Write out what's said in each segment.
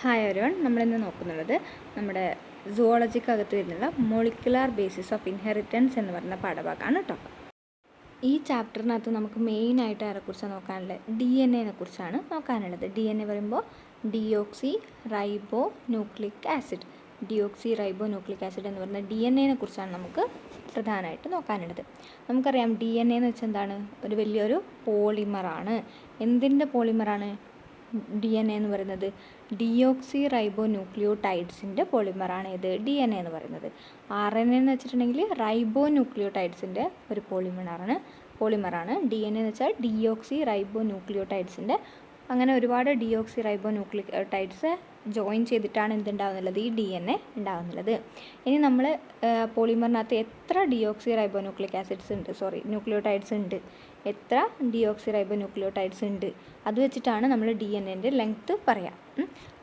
Hi everyone, നമ്മളിന്ന് നോക്കുന്നത് നമ്മുടെ സുവോളജിക്കകത്ത് വരുന്നുള്ള മോളിക്കുലാർ ബേസിസ് ഓഫ് ഇൻഹെറിറ്റൻസ് എന്ന് പറയുന്ന പാഠഭാഗമാണ് കേട്ടോ. ഈ ചാപ്റ്ററിനകത്ത് നമുക്ക് മെയിനായിട്ട് ആരെക്കുറിച്ചാണ് നോക്കാനുള്ളത്? DNA കുറിച്ചാണ് നോക്കാനുള്ളത്. DNA പറയുമ്പോൾ deoxy റൈബോ nucleic acid. Deoxy റൈബോ nucleic acid എന്ന് പറയുന്ന DNA കുറിച്ചാണ് നമുക്ക് പ്രധാനമായിട്ട് നോക്കാനുള്ളത്. നമുക്കറിയാം DNA എന്ന് വെച്ചാൽ എന്താണ്? ഒരു വലിയൊരു പോളിമറാണ്. എന്തിൻ്റെ പോളിമറാണ് DNA എന്ന് പറയുന്നത്? ഡിയോക്സി റൈബോ ന്യൂക്ലിയോടൈഡ്സിൻ്റെ പോളിമറാണ് ഇത് DNA എന്ന് പറയുന്നത്. RNA എന്ന് വെച്ചിട്ടുണ്ടെങ്കിൽ റൈബോ ന്യൂക്ലിയോടൈഡ്സിൻ്റെ ഒരു പോളിമറാണ്. DNA എന്ന് വെച്ചാൽ ഡിയോക്സി റൈബോ ന്യൂക്ലിയോടൈഡ്സിൻ്റെ. അങ്ങനെ ഒരുപാട് ഡിയോക്സി റൈബോ ന്യൂക്ലിയോടൈഡ്സ് ജോയിൻ ചെയ്തിട്ടാണ് എന്തുണ്ടാകുന്നുള്ളത്? ഈ DNA ഉണ്ടാകുന്നുള്ളത്. ഇനി നമ്മൾ പോളിമറിനകത്ത് എത്ര ഡിയോക്സി റൈബോ ന്യൂക്ലിയോടൈഡ്സ് ഉണ്ട്, എത്ര ഡിയോക്സി റൈബോ ന്യൂക്ലിയോടൈഡ്സ് ഉണ്ട്, അത് വെച്ചിട്ടാണ് നമ്മൾ DNAൻ്റെ ലെങ്ത്ത് പറയാം.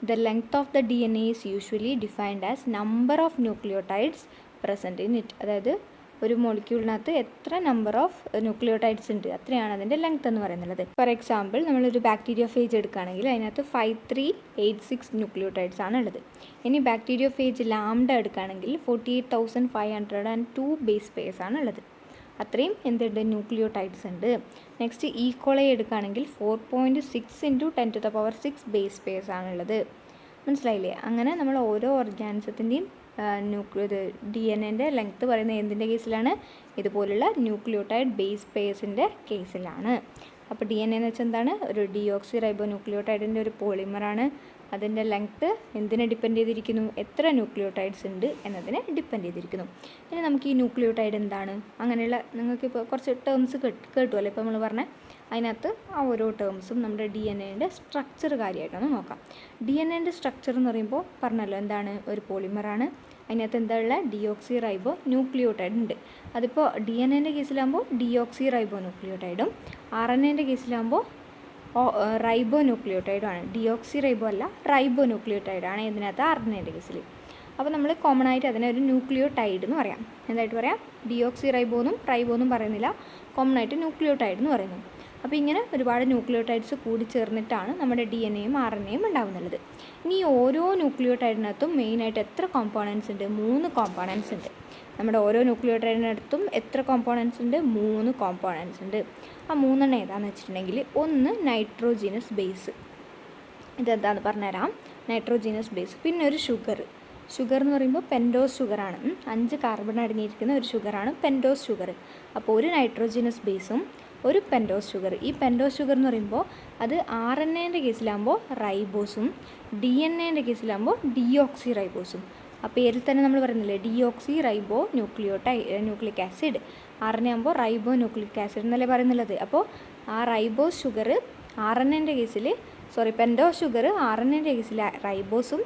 The length of the DNA is usually defined as number of nucleotides present in it. അതായത് ഒരു മോളിക്യൂളിനകത്ത് എത്ര നമ്പർ ഓഫ് ന്യൂക്ലിയോടൈഡ്സ് ഉണ്ട്, അത്രയാണ് അതിൻ്റെ ലെങ്ത് എന്ന് പറയുന്നത്. ഫോർ എക്സാമ്പിൾ, നമ്മളൊരു ബാക്ടീരിയോഫേജ് എടുക്കുകയാണെങ്കിൽ അതിനകത്ത് 5386 ന്യൂക്ലിയോടൈഡ്സ് ആണ് ഉള്ളത്. ഇനി ബാക്ടീരിയോഫേജ് ലാംഡ എടുക്കുകയാണെങ്കിൽ 48,502 ബേസ് പെയർസ് ആണ് ഉള്ളത്. അത്രയും എന്തുണ്ട്? ന്യൂക്ലിയോടൈഡ്സ് ഉണ്ട്. നെക്സ്റ്റ് ഈക്കോളൈ എടുക്കുകയാണെങ്കിൽ 4.6 × 10⁶ ബേസ് പെയർസ് ആണുള്ളത്. മനസ്സിലായില്ലേ? അങ്ങനെ നമ്മൾ ഓരോ ഓർഗാനിസത്തിൻ്റെയും DNA ലെങ്ത്ത് പറയുന്നത് എന്തിൻ്റെ കേസിലാണ്? ഇതുപോലുള്ള ന്യൂക്ലിയോടൈഡ് ബേസ് പെയർസിൻ്റെ കേസിലാണ്. അപ്പോൾ DNA എന്ന് വെച്ചാൽ എന്താണ്? ഒരു ഡിയോക്സി റൈബോ ന്യൂക്ലിയോടൈഡിൻ്റെ ഒരു പോളിമറാണ്. അതിൻ്റെ ലെങ്ത്ത് എന്തിനെ ഡിപ്പെൻഡ് ചെയ്തിരിക്കുന്നു? എത്ര ന്യൂക്ലിയോടൈഡ്സ് ഉണ്ട് എന്നതിനെ ഡിപ്പെൻഡ് ചെയ്തിരിക്കുന്നു. ഇനി നമുക്ക് ഈ ന്യൂക്ലിയോടൈഡ് എന്താണ്, അങ്ങനെയുള്ള നിങ്ങൾക്കിപ്പോൾ കുറച്ച് ടേംസ് കേട്ടുമല്ലോ ഇപ്പോൾ നമ്മൾ പറഞ്ഞ, അതിനകത്ത് ആ ഓരോ ടേംസും നമ്മുടെ DNAൻ്റെ സ്ട്രക്ചർ കാര്യമായിട്ടൊന്ന് നോക്കാം. DNAൻ്റെ സ്ട്രക്ചർ എന്ന് പറയുമ്പോൾ പറഞ്ഞല്ലോ എന്താണ്? ഒരു പോളിമറാണ്. അതിനകത്ത് എന്താ ഉള്ള? ഡിയോക്സി റൈബോ ന്യൂക്ലിയോടൈഡ് ഉണ്ട്. അതിപ്പോൾ DNAൻ്റെ കേസിലാകുമ്പോൾ ഡിയോക്സി റൈബോ ന്യൂക്ലിയോടൈഡും RNAൻ്റെ കേസിലാകുമ്പോൾ റൈബോ ന്യൂക്ലിയോടൈഡുമാണ്. ഡിയോക്സി റൈബോ അല്ല, റൈബോ ന്യൂക്ലിയോടൈഡാണ് ഇതിനകത്ത് RNAൻ്റെ കേസിൽ. അപ്പോൾ നമ്മൾ കോമൺ ആയിട്ട് അതിനെ ഒരു ന്യൂക്ലിയോടൈഡ് എന്ന് പറയാം. എന്തായിട്ട് പറയാം? ഡിയോക്സി റൈബോന്നും റൈബോന്നും പറയുന്നില്ല, കോമൺ ആയിട്ട് ന്യൂക്ലിയോടൈഡ് എന്ന് പറയുന്നു. അപ്പോൾ ഇങ്ങനെ ഒരുപാട് ന്യൂക്ലിയോടൈഡ്സ് കൂടി ചേർന്നിട്ടാണ് നമ്മുടെ DNAയും RNAയും ഉണ്ടാകുന്നുള്ളത്. ഇനി ഓരോ ന്യൂക്ലിയോടൈഡിനകത്തും മെയിനായിട്ട് എത്ര കോമ്പോണൻസ് ഉണ്ട്? 3 കോമ്പോണൻസ് ഉണ്ട്. നമ്മുടെ ഓരോ ന്യൂക്ലിയോടൈഡിനടുത്തും എത്ര കോമ്പോണൻസ് ഉണ്ട്? 3 കോമ്പോണൻസ് ഉണ്ട്. ആ 3 ഏതാണെന്ന് വെച്ചിട്ടുണ്ടെങ്കിൽ, ഒന്ന് നൈട്രോജീനസ് ബേസ്, ഇതെന്താണെന്ന് പറഞ്ഞുതരാം. Nitrogenous base. പിന്നെ ഒരു ഷുഗർ എന്ന് പറയുമ്പോൾ പെൻറ്റോസ് ഷുഗറാണ്. 5 കാർബൺ അടങ്ങിയിരിക്കുന്ന ഒരു ഷുഗറാണ് പെൻറ്റോസ് ഷുഗർ. അപ്പോൾ ഒരു നൈട്രോജീനസ് ബേസും ഒരു പെൻറ്റോസ് ഷുഗർ. ഈ പെൻറ്റോസ് ഷുഗർ എന്ന് പറയുമ്പോൾ അത് RNAൻ്റെ കേസിലാകുമ്പോൾ റൈബോസും DNAൻ്റെ കേസിലാകുമ്പോൾ ഡിയോക്സി റൈബോസും. ആ പേരിൽ തന്നെ നമ്മൾ പറയുന്നില്ലേ, ഡിയോക്സി റൈബോ ന്യൂക്ലിക് ആസിഡ്. RNA ആകുമ്പോൾ റൈബോ ന്യൂക്ലിക് ആസിഡ് എന്നല്ലേ പറയുന്നുള്ളത്. അപ്പോൾ ആ റൈബോസ് ഷുഗർ പെൻറ്റോസ് ഷുഗർ RNAൻ്റെ കേസിൽ റൈബോസും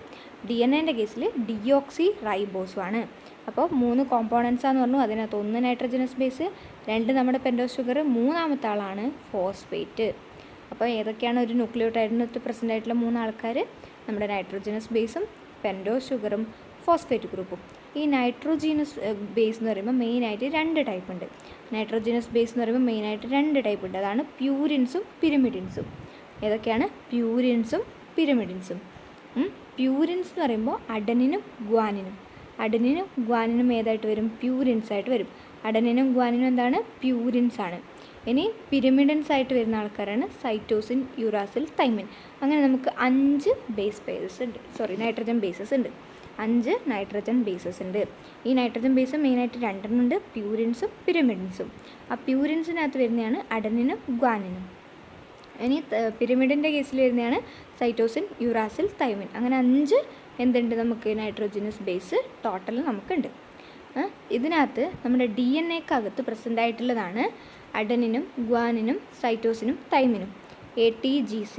DNAൻ്റെ കേസിൽ ഡിയോക്സി റൈബോസുമാണ്. അപ്പോൾ 3 കോമ്പോണൻസാന്ന് പറഞ്ഞു. അതിനകത്ത് 1 നൈട്രജനസ് ബേസ്, 2 നമ്മുടെ പെൻറ്റോസ് ഷുഗർ, 3ാമത്തെ ആളാണ് ഫോസ്ഫേറ്റ്. അപ്പോൾ ഏതൊക്കെയാണ് ഒരു ന്യൂക്ലിയോടൈഡിനകത്ത് പ്രസൻ്റ് ആയിട്ടുള്ള 3 ആൾക്കാർ? നമ്മുടെ നൈട്രോജനസ് ബേസും പെൻറ്റോസ് ഷുഗറും ഫോസ്ഫേറ്റ് ഗ്രൂപ്പും. ഈ നൈട്രോജീനസ് ബേസ് എന്ന് പറയുമ്പോൾ മെയിനായിട്ട് 2 ടൈപ്പ് ഉണ്ട്. നൈട്രോജനസ് ബേസ് എന്ന് പറയുമ്പോൾ മെയിനായിട്ട് 2 ടൈപ്പ് ഉണ്ട്. അതാണ് പ്യൂരിൻസും പിരിമിഡിൻസും. ഏതൊക്കെയാണ്? പ്യൂരിൻസും പിരിമിഡിൻസും. പ്യൂരിൻസ് എന്ന് പറയുമ്പോൾ അഡനിനും ഗ്വാനിനും ഏതായിട്ട് വരും? പ്യൂരിൻസ് ആയിട്ട് വരും. അഡനിനും ഗ്വാനിനും എന്താണ്? പ്യൂരിൻസ് ആണ്. ഇനി പിരിമിഡിൻസ് ആയിട്ട് വരുന്ന ആൾക്കാരാണ് സൈറ്റോസിൻ, യുറാസിൽ, തൈമിൻ. അങ്ങനെ നമുക്ക് 5 നൈട്രജൻ ബേസസ് ഉണ്ട്. 5 നൈട്രജൻ ബേസസ് ഉണ്ട്. ഈ നൈട്രജൻ ബേസ് മെയിനായിട്ട് 2 ഉണ്ട്, പ്യൂരിൻസും പിരിമിഡിൻസും. ആ പ്യൂരിൻസിനകത്ത് വരുന്നതാണ് അഡനിനും ഗ്വാനിനും. ഇനി പിരിമിഡിൻ്റെ കേസിൽ വരുന്നതാണ് സൈറ്റോസിൻ, യുറാസിൽ, തൈമിൻ. അങ്ങനെ 5 എന്തുണ്ട് നമുക്ക്? നൈട്രോജനസ് ബേസ് ടോട്ടൽ നമുക്കുണ്ട്. ഇതിനകത്ത് നമ്മുടെ DNAക്കകത്ത് പ്രസൻ്റ് ആയിട്ടുള്ളതാണ് അഡനിനും ഗ്വാനിനും സൈറ്റോസിനും തൈമിനും. ATGC,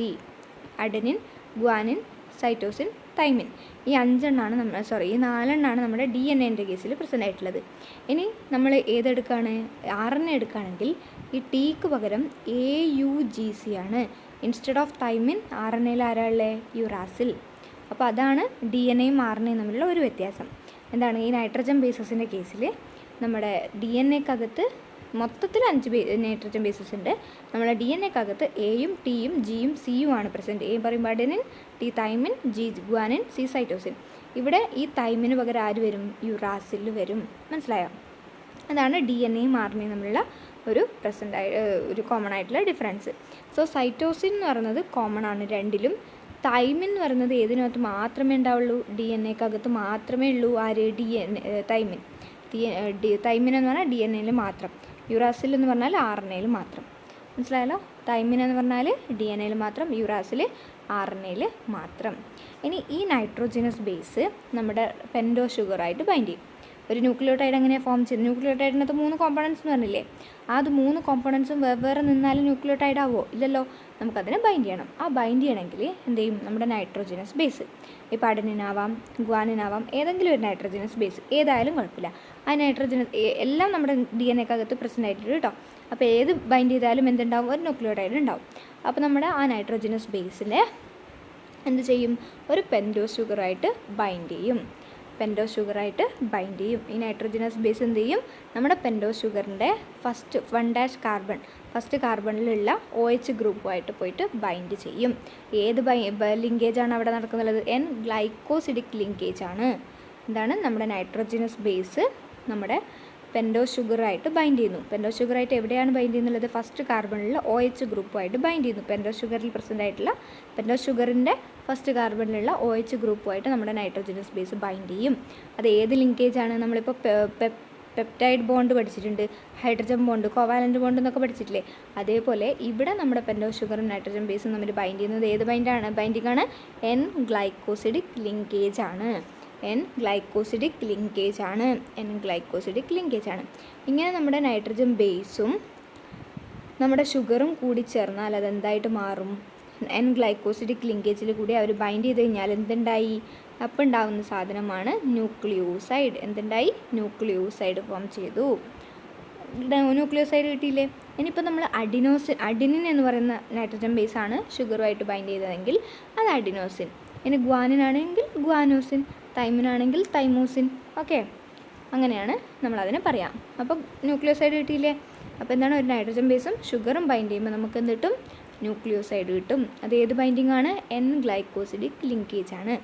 adenine, guanine, cytosine, thymine. ഈ 4 നമ്മുടെ DNAൻ്റെ കേസിൽ പ്രസൻ്റ് ആയിട്ടുള്ളത്. ഇനി നമ്മൾ ഏതെടുക്കുകയാണ്? RNA എടുക്കുകയാണെങ്കിൽ ഈ Tക്ക് പകരം AUGC ആണ്. ഇൻസ്റ്റെഡ് ഓഫ് തൈമിൻ RNAയിൽ ആരാളുടെ? യുറാസിൽ. അപ്പോൾ അതാണ് DNAയും RNAയും തമ്മിലുള്ള ഒരു വ്യത്യാസം. എന്താണ്? ഈ നൈട്രജൻ ബേസസിൻ്റെ കേസിൽ നമ്മുടെ DNAക്കകത്ത് മൊത്തത്തിൽ 5 നൈട്രജൻ ബേസസ് ഉണ്ട്. നമ്മളെ DNA-ക്കകത്ത് എയും ടിയും ജിയും സിയും ആണ് പ്രസൻറ്റ്. എ പറയുമ്പോൾ adenine, T thymine, G guanine, C cytosine. ഇവിടെ ഈ തൈമിന് പകരം ആര് വരും? യുറാസിൽ വരും. മനസ്സിലായോ? അതാണ് DNA-യും RNA-യും തമ്മിലുള്ള ഒരു കോമൺ ആയിട്ടുള്ള ഡിഫറൻസ്. സോ സൈറ്റോസിൻ എന്ന് പറയുന്നത് കോമൺ ആണ് രണ്ടിലും. തൈമിൻ എന്ന് പറയുന്നത് ഏതിനകത്ത് മാത്രമേ ഉണ്ടാവുള്ളൂ? DNA-ക്കകത്ത് മാത്രമേ ഉള്ളൂ. ആര്? തൈമിൻ. തൈമിൻ എന്ന് പറഞ്ഞാൽ DNA-യിൽ മാത്രം. യുറാസിൽ എന്ന് പറഞ്ഞാൽ RNA-യിൽ മാത്രം. മനസ്സിലായല്ലോ? തൈമിൻ എന്ന് പറഞ്ഞാൽ DNA-യിൽ മാത്രം, യുറാസിൽ RNA-യിൽ മാത്രം. ഇനി ഈ നൈട്രോജനസ് ബേസ് നമ്മുടെ പെൻറ്റോ ഷുഗറായിട്ട് ബൈൻഡ് ചെയ്യും. ഒരു ന്യൂക്ലിയോടൈഡ് എങ്ങനെയാണ് ഫോം ചെയ്യുന്നത്? ന്യൂക്ലിയോടൈഡിനകത്ത് 3 കോമ്പണൻസ് എന്ന് പറഞ്ഞില്ലേ? അത് 3 കോമ്പണൻസും വെവ്വേറെ നിന്നാലും ന്യൂക്ലിയോടൈഡ് ആവുമോ? ഇല്ലല്ലോ. നമുക്കതിനെ ബൈൻഡ് ചെയ്യണം. ആ ബൈൻഡ് ചെയ്യണമെങ്കിൽ എന്ത് ചെയ്യും? നമ്മുടെ നൈട്രോജനസ് ബേസ്, ഇപ്പോൾ അഡനിനാവാം, ഗ്വാനിനാവാം, ഏതെങ്കിലും ഒരു നൈട്രോജനസ് ബേസ് ഏതായാലും കുഴപ്പമില്ല. ആ നൈട്രോജനസ് എല്ലാം നമ്മുടെ DNA-ക്കകത്ത് പ്രസൻ്റ് ആയിട്ടുണ്ട് കേട്ടോ. അപ്പോൾ ഏത് ബൈൻഡ് ചെയ്താലും എന്തുണ്ടാവും? ഒരു ന്യൂക്ലിയോടൈഡ് ഉണ്ടാവും. അപ്പോൾ നമ്മുടെ ആ നൈട്രോജനസ് ബേസിനെ എന്ത് ചെയ്യും? ഒരു പെൻറ്റോ ഷുഗറായിട്ട് ബൈൻഡ് ചെയ്യും. ഈ നൈട്രോജനസ് ബേസ് എന്ത് ചെയ്യും? നമ്മുടെ പെൻറ്റോ ഷുഗറിൻ്റെ ഫസ്റ്റ് കാർബണിലുള്ള OH ഗ്രൂപ്പുമായിട്ട് പോയിട്ട് ബൈൻഡ് ചെയ്യും. ഏത് ലിങ്കേജാണ് അവിടെ നടക്കുന്നത്? എൻ ഗ്ലൈക്കോസിഡിക് ലിങ്കേജ് ആണ്. എന്താണ്? നമ്മുടെ നൈട്രോജനസ് ബേസ് നമ്മുടെ പെൻറ്റോ ഷുഗറായിട്ട് ബൈൻഡ് ചെയ്യുന്നു. പെൻറ്റോ ഷുഗറായിട്ട് എവിടെയാണ് ബൈൻഡ് ചെയ്യുന്നത്? ഫസ്റ്റ് കാർബണിലുള്ള OH ഗ്രൂപ്പുമായിട്ട് ബൈൻഡ് ചെയ്യുന്നു. പെൻറ്റോ ഷുഗറിൻ്റെ ഫസ്റ്റ് കാർബണിലുള്ള OH ഗ്രൂപ്പുമായിട്ട് നമ്മുടെ നൈട്രോജനസ് ബേസ് ബൈൻഡ് ചെയ്യും. അത് ഏത് ലിങ്കേജാണ്? നമ്മളിപ്പോൾ പെപ്റ്റൈഡ് ബോണ്ട് പഠിച്ചിട്ടുണ്ട്, ഹൈഡ്രജൻ ബോണ്ട്, കോവാലൻ്റ് ബോണ്ട് എന്നൊക്കെ പഠിച്ചിട്ടില്ലേ? അതേപോലെ ഇവിടെ നമ്മുടെ പെൻറ്റോ ഷുഗറും നൈട്രോജൻ ബേസും തമ്മിൽ ബൈൻഡ് ചെയ്യുന്നത് ഏത് ബൈൻഡിംഗ് ആണ്? എൻ ഗ്ലൈക്കോസിഡിക് ലിങ്കേജ് ആണ്. ഇങ്ങനെ നമ്മുടെ നൈട്രജൻ ബേസും നമ്മുടെ ഷുഗറും കൂടി ചേർന്നാൽ അതെന്തായിട്ട് മാറും? എൻ ഗ്ലൈക്കോസിഡിക് ലിങ്കേജിൽ കൂടി അവർ ബൈൻഡ് ചെയ്ത് കഴിഞ്ഞാൽ എന്തുണ്ടായി? അപ്പം ഉണ്ടാകുന്ന സാധനമാണ് ന്യൂക്ലിയോസൈഡ്. ന്യൂക്ലിയോസൈഡ് ഫോം ചെയ്തു. ന്യൂക്ലിയോസൈഡ് കിട്ടിയില്ലേ? ഇനിയിപ്പോൾ നമ്മൾ അഡിനിൻ എന്ന് പറയുന്ന നൈട്രജൻ ബേസാണ് ഷുഗറുമായിട്ട് ബൈൻഡ് ചെയ്തതെങ്കിൽ അത് അഡിനോസിൻ. ഇനി ഗ്വാനിനാണെങ്കിൽ ഗ്വാനോസിൻ, തൈമിനാണെങ്കിൽ തൈമോസിൻ. ഓക്കെ, അങ്ങനെയാണ് നമ്മളതിനെ പറയാം. അപ്പം ന്യൂക്ലിയോസൈഡ് കിട്ടിയില്ലേ? അപ്പോൾ എന്താണ്? ഒരു നൈട്രജൻ ബേസും ഷുഗറും ബൈൻഡ് ചെയ്യുമ്പോൾ നമുക്ക് എന്ത് കിട്ടും? ന്യൂക്ലിയോസൈഡ് കിട്ടും. അത് ഏത് ബൈൻഡിംഗ് ആണ്? എൻ ഗ്ലൈക്കോസിഡിക് ലിങ്കേജ് ആണ്.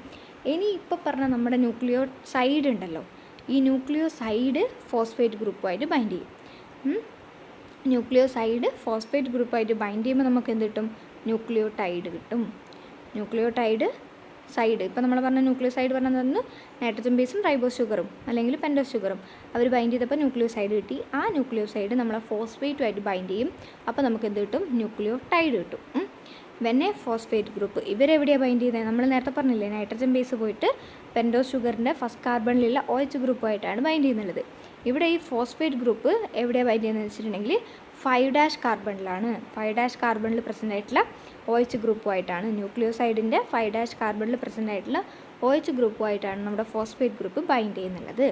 ഇനി ഇപ്പോൾ പറഞ്ഞ നമ്മുടെ ന്യൂക്ലിയോസൈഡ് ഉണ്ടല്ലോ, ഈ ന്യൂക്ലിയോസൈഡ് ഫോസ്ഫേറ്റ് ഗ്രൂപ്പുമായിട്ട് ബൈൻഡ് ചെയ്യും. ചെയ്യുമ്പോൾ നമുക്ക് എന്ത് കിട്ടും? ന്യൂക്ലിയോടൈഡ് കിട്ടും. ഇപ്പോൾ നമ്മൾ പറഞ്ഞ ന്യൂക്ലിയോസൈഡ് പറഞ്ഞത് നൈട്രജൻ ബേസും റൈബോസ് ഷുഗറും അല്ലെങ്കിൽ പെൻറ്റോസ് ഷുഗറും അവർ ബൈൻഡ് ചെയ്തപ്പോൾ ന്യൂക്ലിയോസൈഡ് കിട്ടി. ആ ന്യൂക്ലിയോസൈഡ് നമ്മളെ ഫോസ്ഫേറ്റുമായിട്ട് ബൈൻഡ് ചെയ്യും. അപ്പോൾ നമുക്ക് എന്ത് കിട്ടും? ന്യൂക്ലിയോടൈഡ് കിട്ടും. വെന്നെ ഫോസ്ഫേറ്റ് ഗ്രൂപ്പ് ഇവരെവിടെയാണ് ബൈൻഡ് ചെയ്യുന്നത്? നമ്മൾ നേരത്തെ പറഞ്ഞില്ലേ, നൈട്രജൻ ബേസ് പോയിട്ട് പെൻറ്റോസ് ഷുഗറിൻ്റെ ഫസ്റ്റ് കാർബണിലുള്ള OH ഗ്രൂപ്പുമായിട്ടാണ് ബൈൻഡ് ചെയ്യുന്നത്. ഇവിടെ ഈ ഫോസ്ഫേറ്റ് ഗ്രൂപ്പ് എവിടെയാണ് ബൈൻഡ് ചെയ്യുന്നത് വെച്ചിട്ടുണ്ടെങ്കിൽ 5' കാർബണിലാണ്. 5' കാർബണിൽ പ്രസൻ്റ് ആയിട്ടുള്ള OH ഗ്രൂപ്പുമായിട്ടാണ്, ന്യൂക്ലിയോസൈഡിൻ്റെ 5' കാർബണിൽ പ്രസൻ്റ് ആയിട്ടുള്ള OH ഗ്രൂപ്പുമായിട്ടാണ് നമ്മുടെ ഫോസ്ഫേറ്റ് ഗ്രൂപ്പ് ബൈൻഡ് ചെയ്യുന്നുള്ളത്.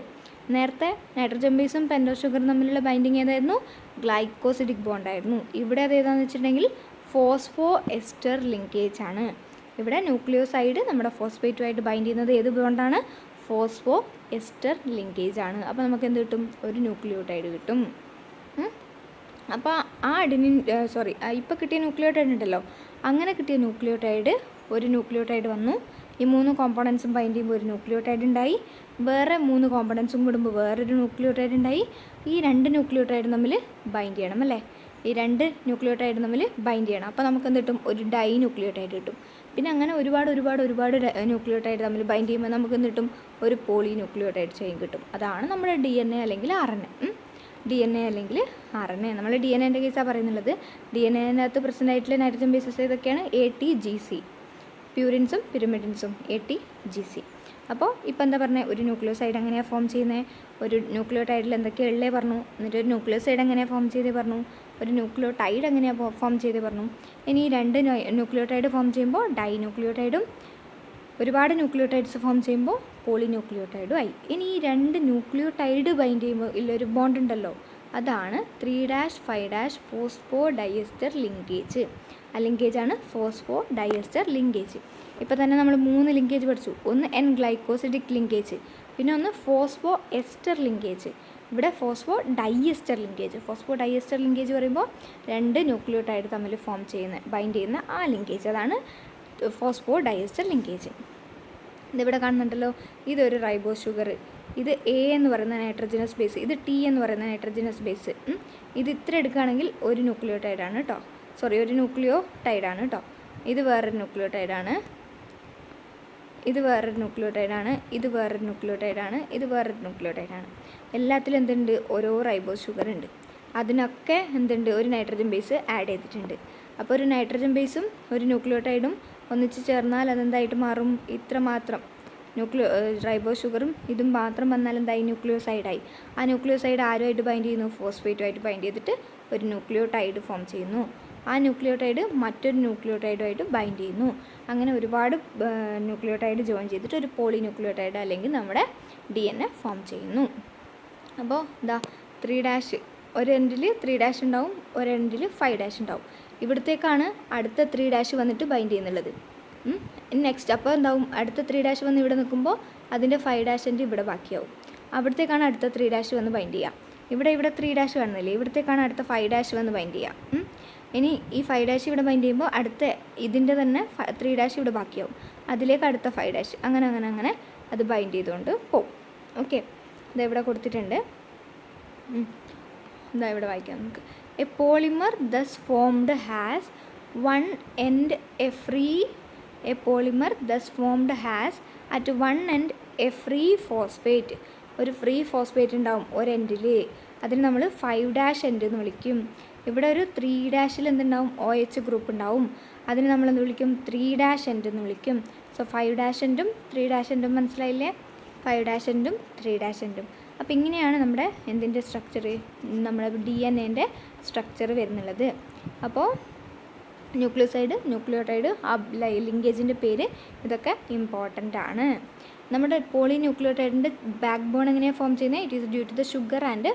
നേരത്തെ നൈട്രജൻ ബേസും പെൻറ്റോസ് ഷുഗറും തമ്മിലുള്ള ബൈൻഡിങ് ഏതായിരുന്നു? ഗ്ലൈക്കോസിഡിക് ബോണ്ടായിരുന്നു. ഇവിടെ അത് ഏതാണെന്ന് വെച്ചിട്ടുണ്ടെങ്കിൽ ഫോസ്ഫോ എസ്റ്റർ ലിങ്കേജ് ആണ്. ഇവിടെ ന്യൂക്ലിയോസൈഡ് നമ്മുടെ ഫോസ്ഫേറ്റുമായിട്ട് ബൈൻഡ് ചെയ്യുന്നത് ഏത് ബോണ്ടാണ്? ഫോസ്ഫോ എസ്റ്റർ ലിങ്കേജ് ആണ്. അപ്പോൾ നമുക്ക് എന്ത് കിട്ടും? ഒരു ന്യൂക്ലിയോടൈഡ് കിട്ടും. അപ്പോൾ ആ ഇപ്പോൾ കിട്ടിയ ന്യൂക്ലിയോടൈഡ് ഉണ്ടല്ലോ, അങ്ങനെ കിട്ടിയ ഒരു ന്യൂക്ലിയോടൈഡ് വന്നു. ഈ 3 കോമ്പണൻസും ബൈൻഡ് ചെയ്യുമ്പോൾ ഒരു ന്യൂക്ലിയോടൈഡ് ഉണ്ടായി. വേറെ 3 കോമ്പണൻസും കൂടുമ്പോൾ വേറൊരു ന്യൂക്ലിയോടൈഡ് ഉണ്ടായി. ഈ 2 ന്യൂക്ലിയോടൈഡ് തമ്മിൽ ബൈൻഡ് ചെയ്യണം അല്ലേ? അപ്പോൾ നമുക്ക് എന്ത് കിട്ടും? ഒരു ഡൈ ന്യൂക്ലിയോടൈഡ് കിട്ടും. പിന്നെ അങ്ങനെ ഒരുപാട് ന്യൂക്ലിയോടൈഡ് തമ്മിൽ ബൈൻഡ് ചെയ്യുമ്പോൾ നമുക്ക് എന്ത് കിട്ടും? ഒരു പോളി ന്യൂക്ലിയോടൈഡ് ചെയിൻ കിട്ടും. അതാണ് നമ്മുടെ DNA അല്ലെങ്കിൽ RNA. നമ്മൾ DNA-ൻ്റെ കേസാണ് പറയുന്നുള്ളത്. DNA-നകത്ത് പ്രസൻ്റ് ആയിട്ടുള്ള നൈട്രജൻ ബേസസ് ഏതൊക്കെയാണ്? ATGC, പ്യൂരിൻസും പിരിമിഡിൻസും, ATGC. അപ്പോൾ ഇപ്പോൾ എന്താ പറഞ്ഞത്? ഒരു ന്യൂക്ലിയോസൈഡ് എങ്ങനെയാണ് ഫോം ചെയ്യുന്നത്? ഒരു ന്യൂക്ലിയോടൈഡിൽ എന്തൊക്കെയാണ് ഉള്ളത് പറഞ്ഞു. എന്നിട്ട് ഒരു ന്യൂക്ലിയോസൈഡ് എങ്ങനെയാണ് ഫോം ചെയ്തേ പറഞ്ഞു. ഒരു ന്യൂക്ലിയോടൈഡ് എങ്ങനെയാണ് ഫോം ചെയ്തേ പറഞ്ഞു. ഇനി 2 ന്യൂക്ലിയോടൈഡ് ഫോം ചെയ്യുമ്പോൾ ഡൈ ന്യൂക്ലിയോടൈഡും, ഒരുപാട് ന്യൂക്ലിയോടൈഡ്സ് ഫോം ചെയ്യുമ്പോൾ പോളിന്യൂക്ലിയോടൈഡും ആയി. ഇനി ഈ 2 ന്യൂക്ലിയോടൈഡ് ബൈൻഡ് ചെയ്യുമ്പോൾ ഉള്ളൊരു ബോണ്ട് ഉണ്ടല്ലോ, അതാണ് 3' 5' ഫോസ്ഫോ ഡയസ്റ്റർ ലിങ്കേജ്. ആ ലിങ്കേജാണ് ഫോസ്ഫോ ഡൈഎസ്റ്റർ ലിങ്കേജ്. ഇപ്പോൾ തന്നെ നമ്മൾ 3 ലിങ്കേജ് പഠിച്ചു. ഒന്ന് എൻ ഗ്ലൈക്കോസിഡിക് ലിങ്കേജ്, പിന്നെ ഒന്ന് ഫോസ്ഫോ എസ്റ്റർ ലിങ്കേജ്, ഇവിടെ phospho diester linkage. Phospho diester linkage പറയുമ്പോൾ 2 ന്യൂക്ലിയോടൈഡ് തമ്മിൽ ബൈൻഡ് ചെയ്യുന്ന ആ ലിങ്കേജ്, അതാണ് ഫോസ്ഫോ ഡൈഎസ്റ്റർ ലിങ്കേജ്. ഇതിവിടെ കാണുന്നുണ്ടല്ലോ, ഇതൊരു റൈബോ ഷുഗർ, ഇത് എ എന്ന് പറയുന്ന നൈട്രജനസ് ബേസ്, ഇത് ടി എന്ന് പറയുന്ന നൈട്രജനസ് ബേസ്. ഇത് ഇത്ര എടുക്കുകയാണെങ്കിൽ ഒരു ന്യൂക്ലിയോടൈഡാണ് കേട്ടോ, ഒരു ന്യൂക്ലിയോടൈഡാണ് കേട്ടോ. ഇത് വേറൊരു ന്യൂക്ലിയോടൈഡാണ്, ഇത് വേറൊരു ന്യൂക്ലിയോടൈഡാണ്, ഇത് വേറൊരു ന്യൂക്ലിയോടൈഡാണ്, ഇത് വേറൊരു ന്യൂക്ലിയോടൈഡാണ്. എല്ലാത്തിലും എന്തുണ്ട്? ഓരോ റൈബോ ഷുഗർ ഉണ്ട്. അതിനൊക്കെ എന്തുണ്ട്? ഒരു നൈട്രജൻ ബേസ് ആഡ് ചെയ്തിട്ടുണ്ട്. അപ്പോൾ ഒരു നൈട്രജൻ ബേസും ഒരു ന്യൂക്ലിയോടൈഡും ഒന്നിച്ച് ചേർന്നാൽ അതെന്തായിട്ട് മാറും? ഇത്ര മാത്രം റൈബോ ഷുഗറും ഇതും മാത്രം വന്നാൽ എന്തായി? ന്യൂക്ലിയോസൈഡായി. ആ ന്യൂക്ലിയോസൈഡ് ആരുമായിട്ട് ബൈൻഡ് ചെയ്യുന്നു? ഫോസ്ഫേറ്റുമായിട്ട് ബൈൻഡ് ചെയ്തിട്ട് ഒരു ന്യൂക്ലിയോടൈഡ് ഫോം ചെയ്യുന്നു. ആ ന്യൂക്ലിയോടൈഡ് മറ്റൊരു ന്യൂക്ലിയോടൈഡുമായിട്ട് ബൈൻഡ് ചെയ്യുന്നു. അങ്ങനെ ഒരുപാട് ന്യൂക്ലിയോടൈഡ് ജോയിൻ ചെയ്തിട്ട് ഒരു പോളി ന്യൂക്ലിയോടൈഡ് അല്ലെങ്കിൽ നമ്മുടെ DNA ഫോം ചെയ്യുന്നു. അപ്പോൾ ഇതാ 3' ഒരു എൻഡിൽ 3' ഉണ്ടാവും, ഒരു എൻഡിൽ 5' ഉണ്ടാവും. ഇവിടത്തേക്കാണ് അടുത്ത 3' വന്നിട്ട് ബൈൻഡ് ചെയ്യുന്നുള്ളത്. നെക്സ്റ്റ് അപ്പോൾ എന്താവും? അടുത്ത 3' വന്ന് ഇവിടെ നിൽക്കുമ്പോൾ അതിൻ്റെ 5' ഇവിടെ ബാക്കിയാവും. അവിടത്തേക്കാണ് അടുത്ത 3' വന്ന് ബൈൻഡ് ചെയ്യുക. ഇവിടെ 3' കാണുന്നില്ലേ? ഇവിടത്തേക്കാണ് അടുത്ത 5' വന്ന് ബൈൻഡ് ചെയ്യുക. ഇനി ഈ 5' ഇവിടെ ബൈൻഡ് ചെയ്യുമ്പോൾ അടുത്ത ഇതിൻ്റെ തന്നെ 3' ഇവിടെ ബാക്കിയാവും. അതിലേക്ക് അടുത്ത 5' അങ്ങനെ അത് ബൈൻഡ് ചെയ്തുകൊണ്ട് പോവും. ഓക്കെ, ഇതെവിടെ കൊടുത്തിട്ടുണ്ട്, ഇതാ ഇവിടെ വായിക്കാം നമുക്ക്. A polymer thus formed has one end a polymer thus formed has at one end a free phosphate. ഒരു ഫ്രീ ഫോസ്ഫേറ്റ് ഉണ്ടാവും ഒരു എൻഡിൽ, അതിന് നമ്മൾ 5' എൻഡ് എന്ന് വിളിക്കും. ഇവിടെ ഒരു 3' എന്തുണ്ടാവും? OH ഗ്രൂപ്പ് ഉണ്ടാവും, അതിന് നമ്മൾ എന്ത് വിളിക്കും? 3' എൻഡ് എന്ന് വിളിക്കും. സോ 5' എൻഡും 3' എൻഡും മനസ്സിലായില്ലേ? 5' എൻഡും 3' എൻഡും. അപ്പോൾ ഇങ്ങനെയാണ് നമ്മുടെ എന്തിൻ്റെ സ്ട്രക്ചർ, നമ്മുടെ DNAൻ്റെ സ്ട്രക്ചർ വരുന്നുള്ളത്. അപ്പോൾ ന്യൂക്ലിയോസൈഡ്, ന്യൂക്ലിയോടൈഡ്, ആ ലിങ്കേജിൻ്റെ പേര്, ഇതൊക്കെ ഇമ്പോർട്ടൻ്റ് ആണ്. നമ്മുടെ പോളി ന്യൂക്ലിയോടൈഡിൻ്റെ ബാക്ക് ബോൺ എങ്ങനെയാണ് ഫോം ചെയ്യുന്നത്? It is due to the sugar and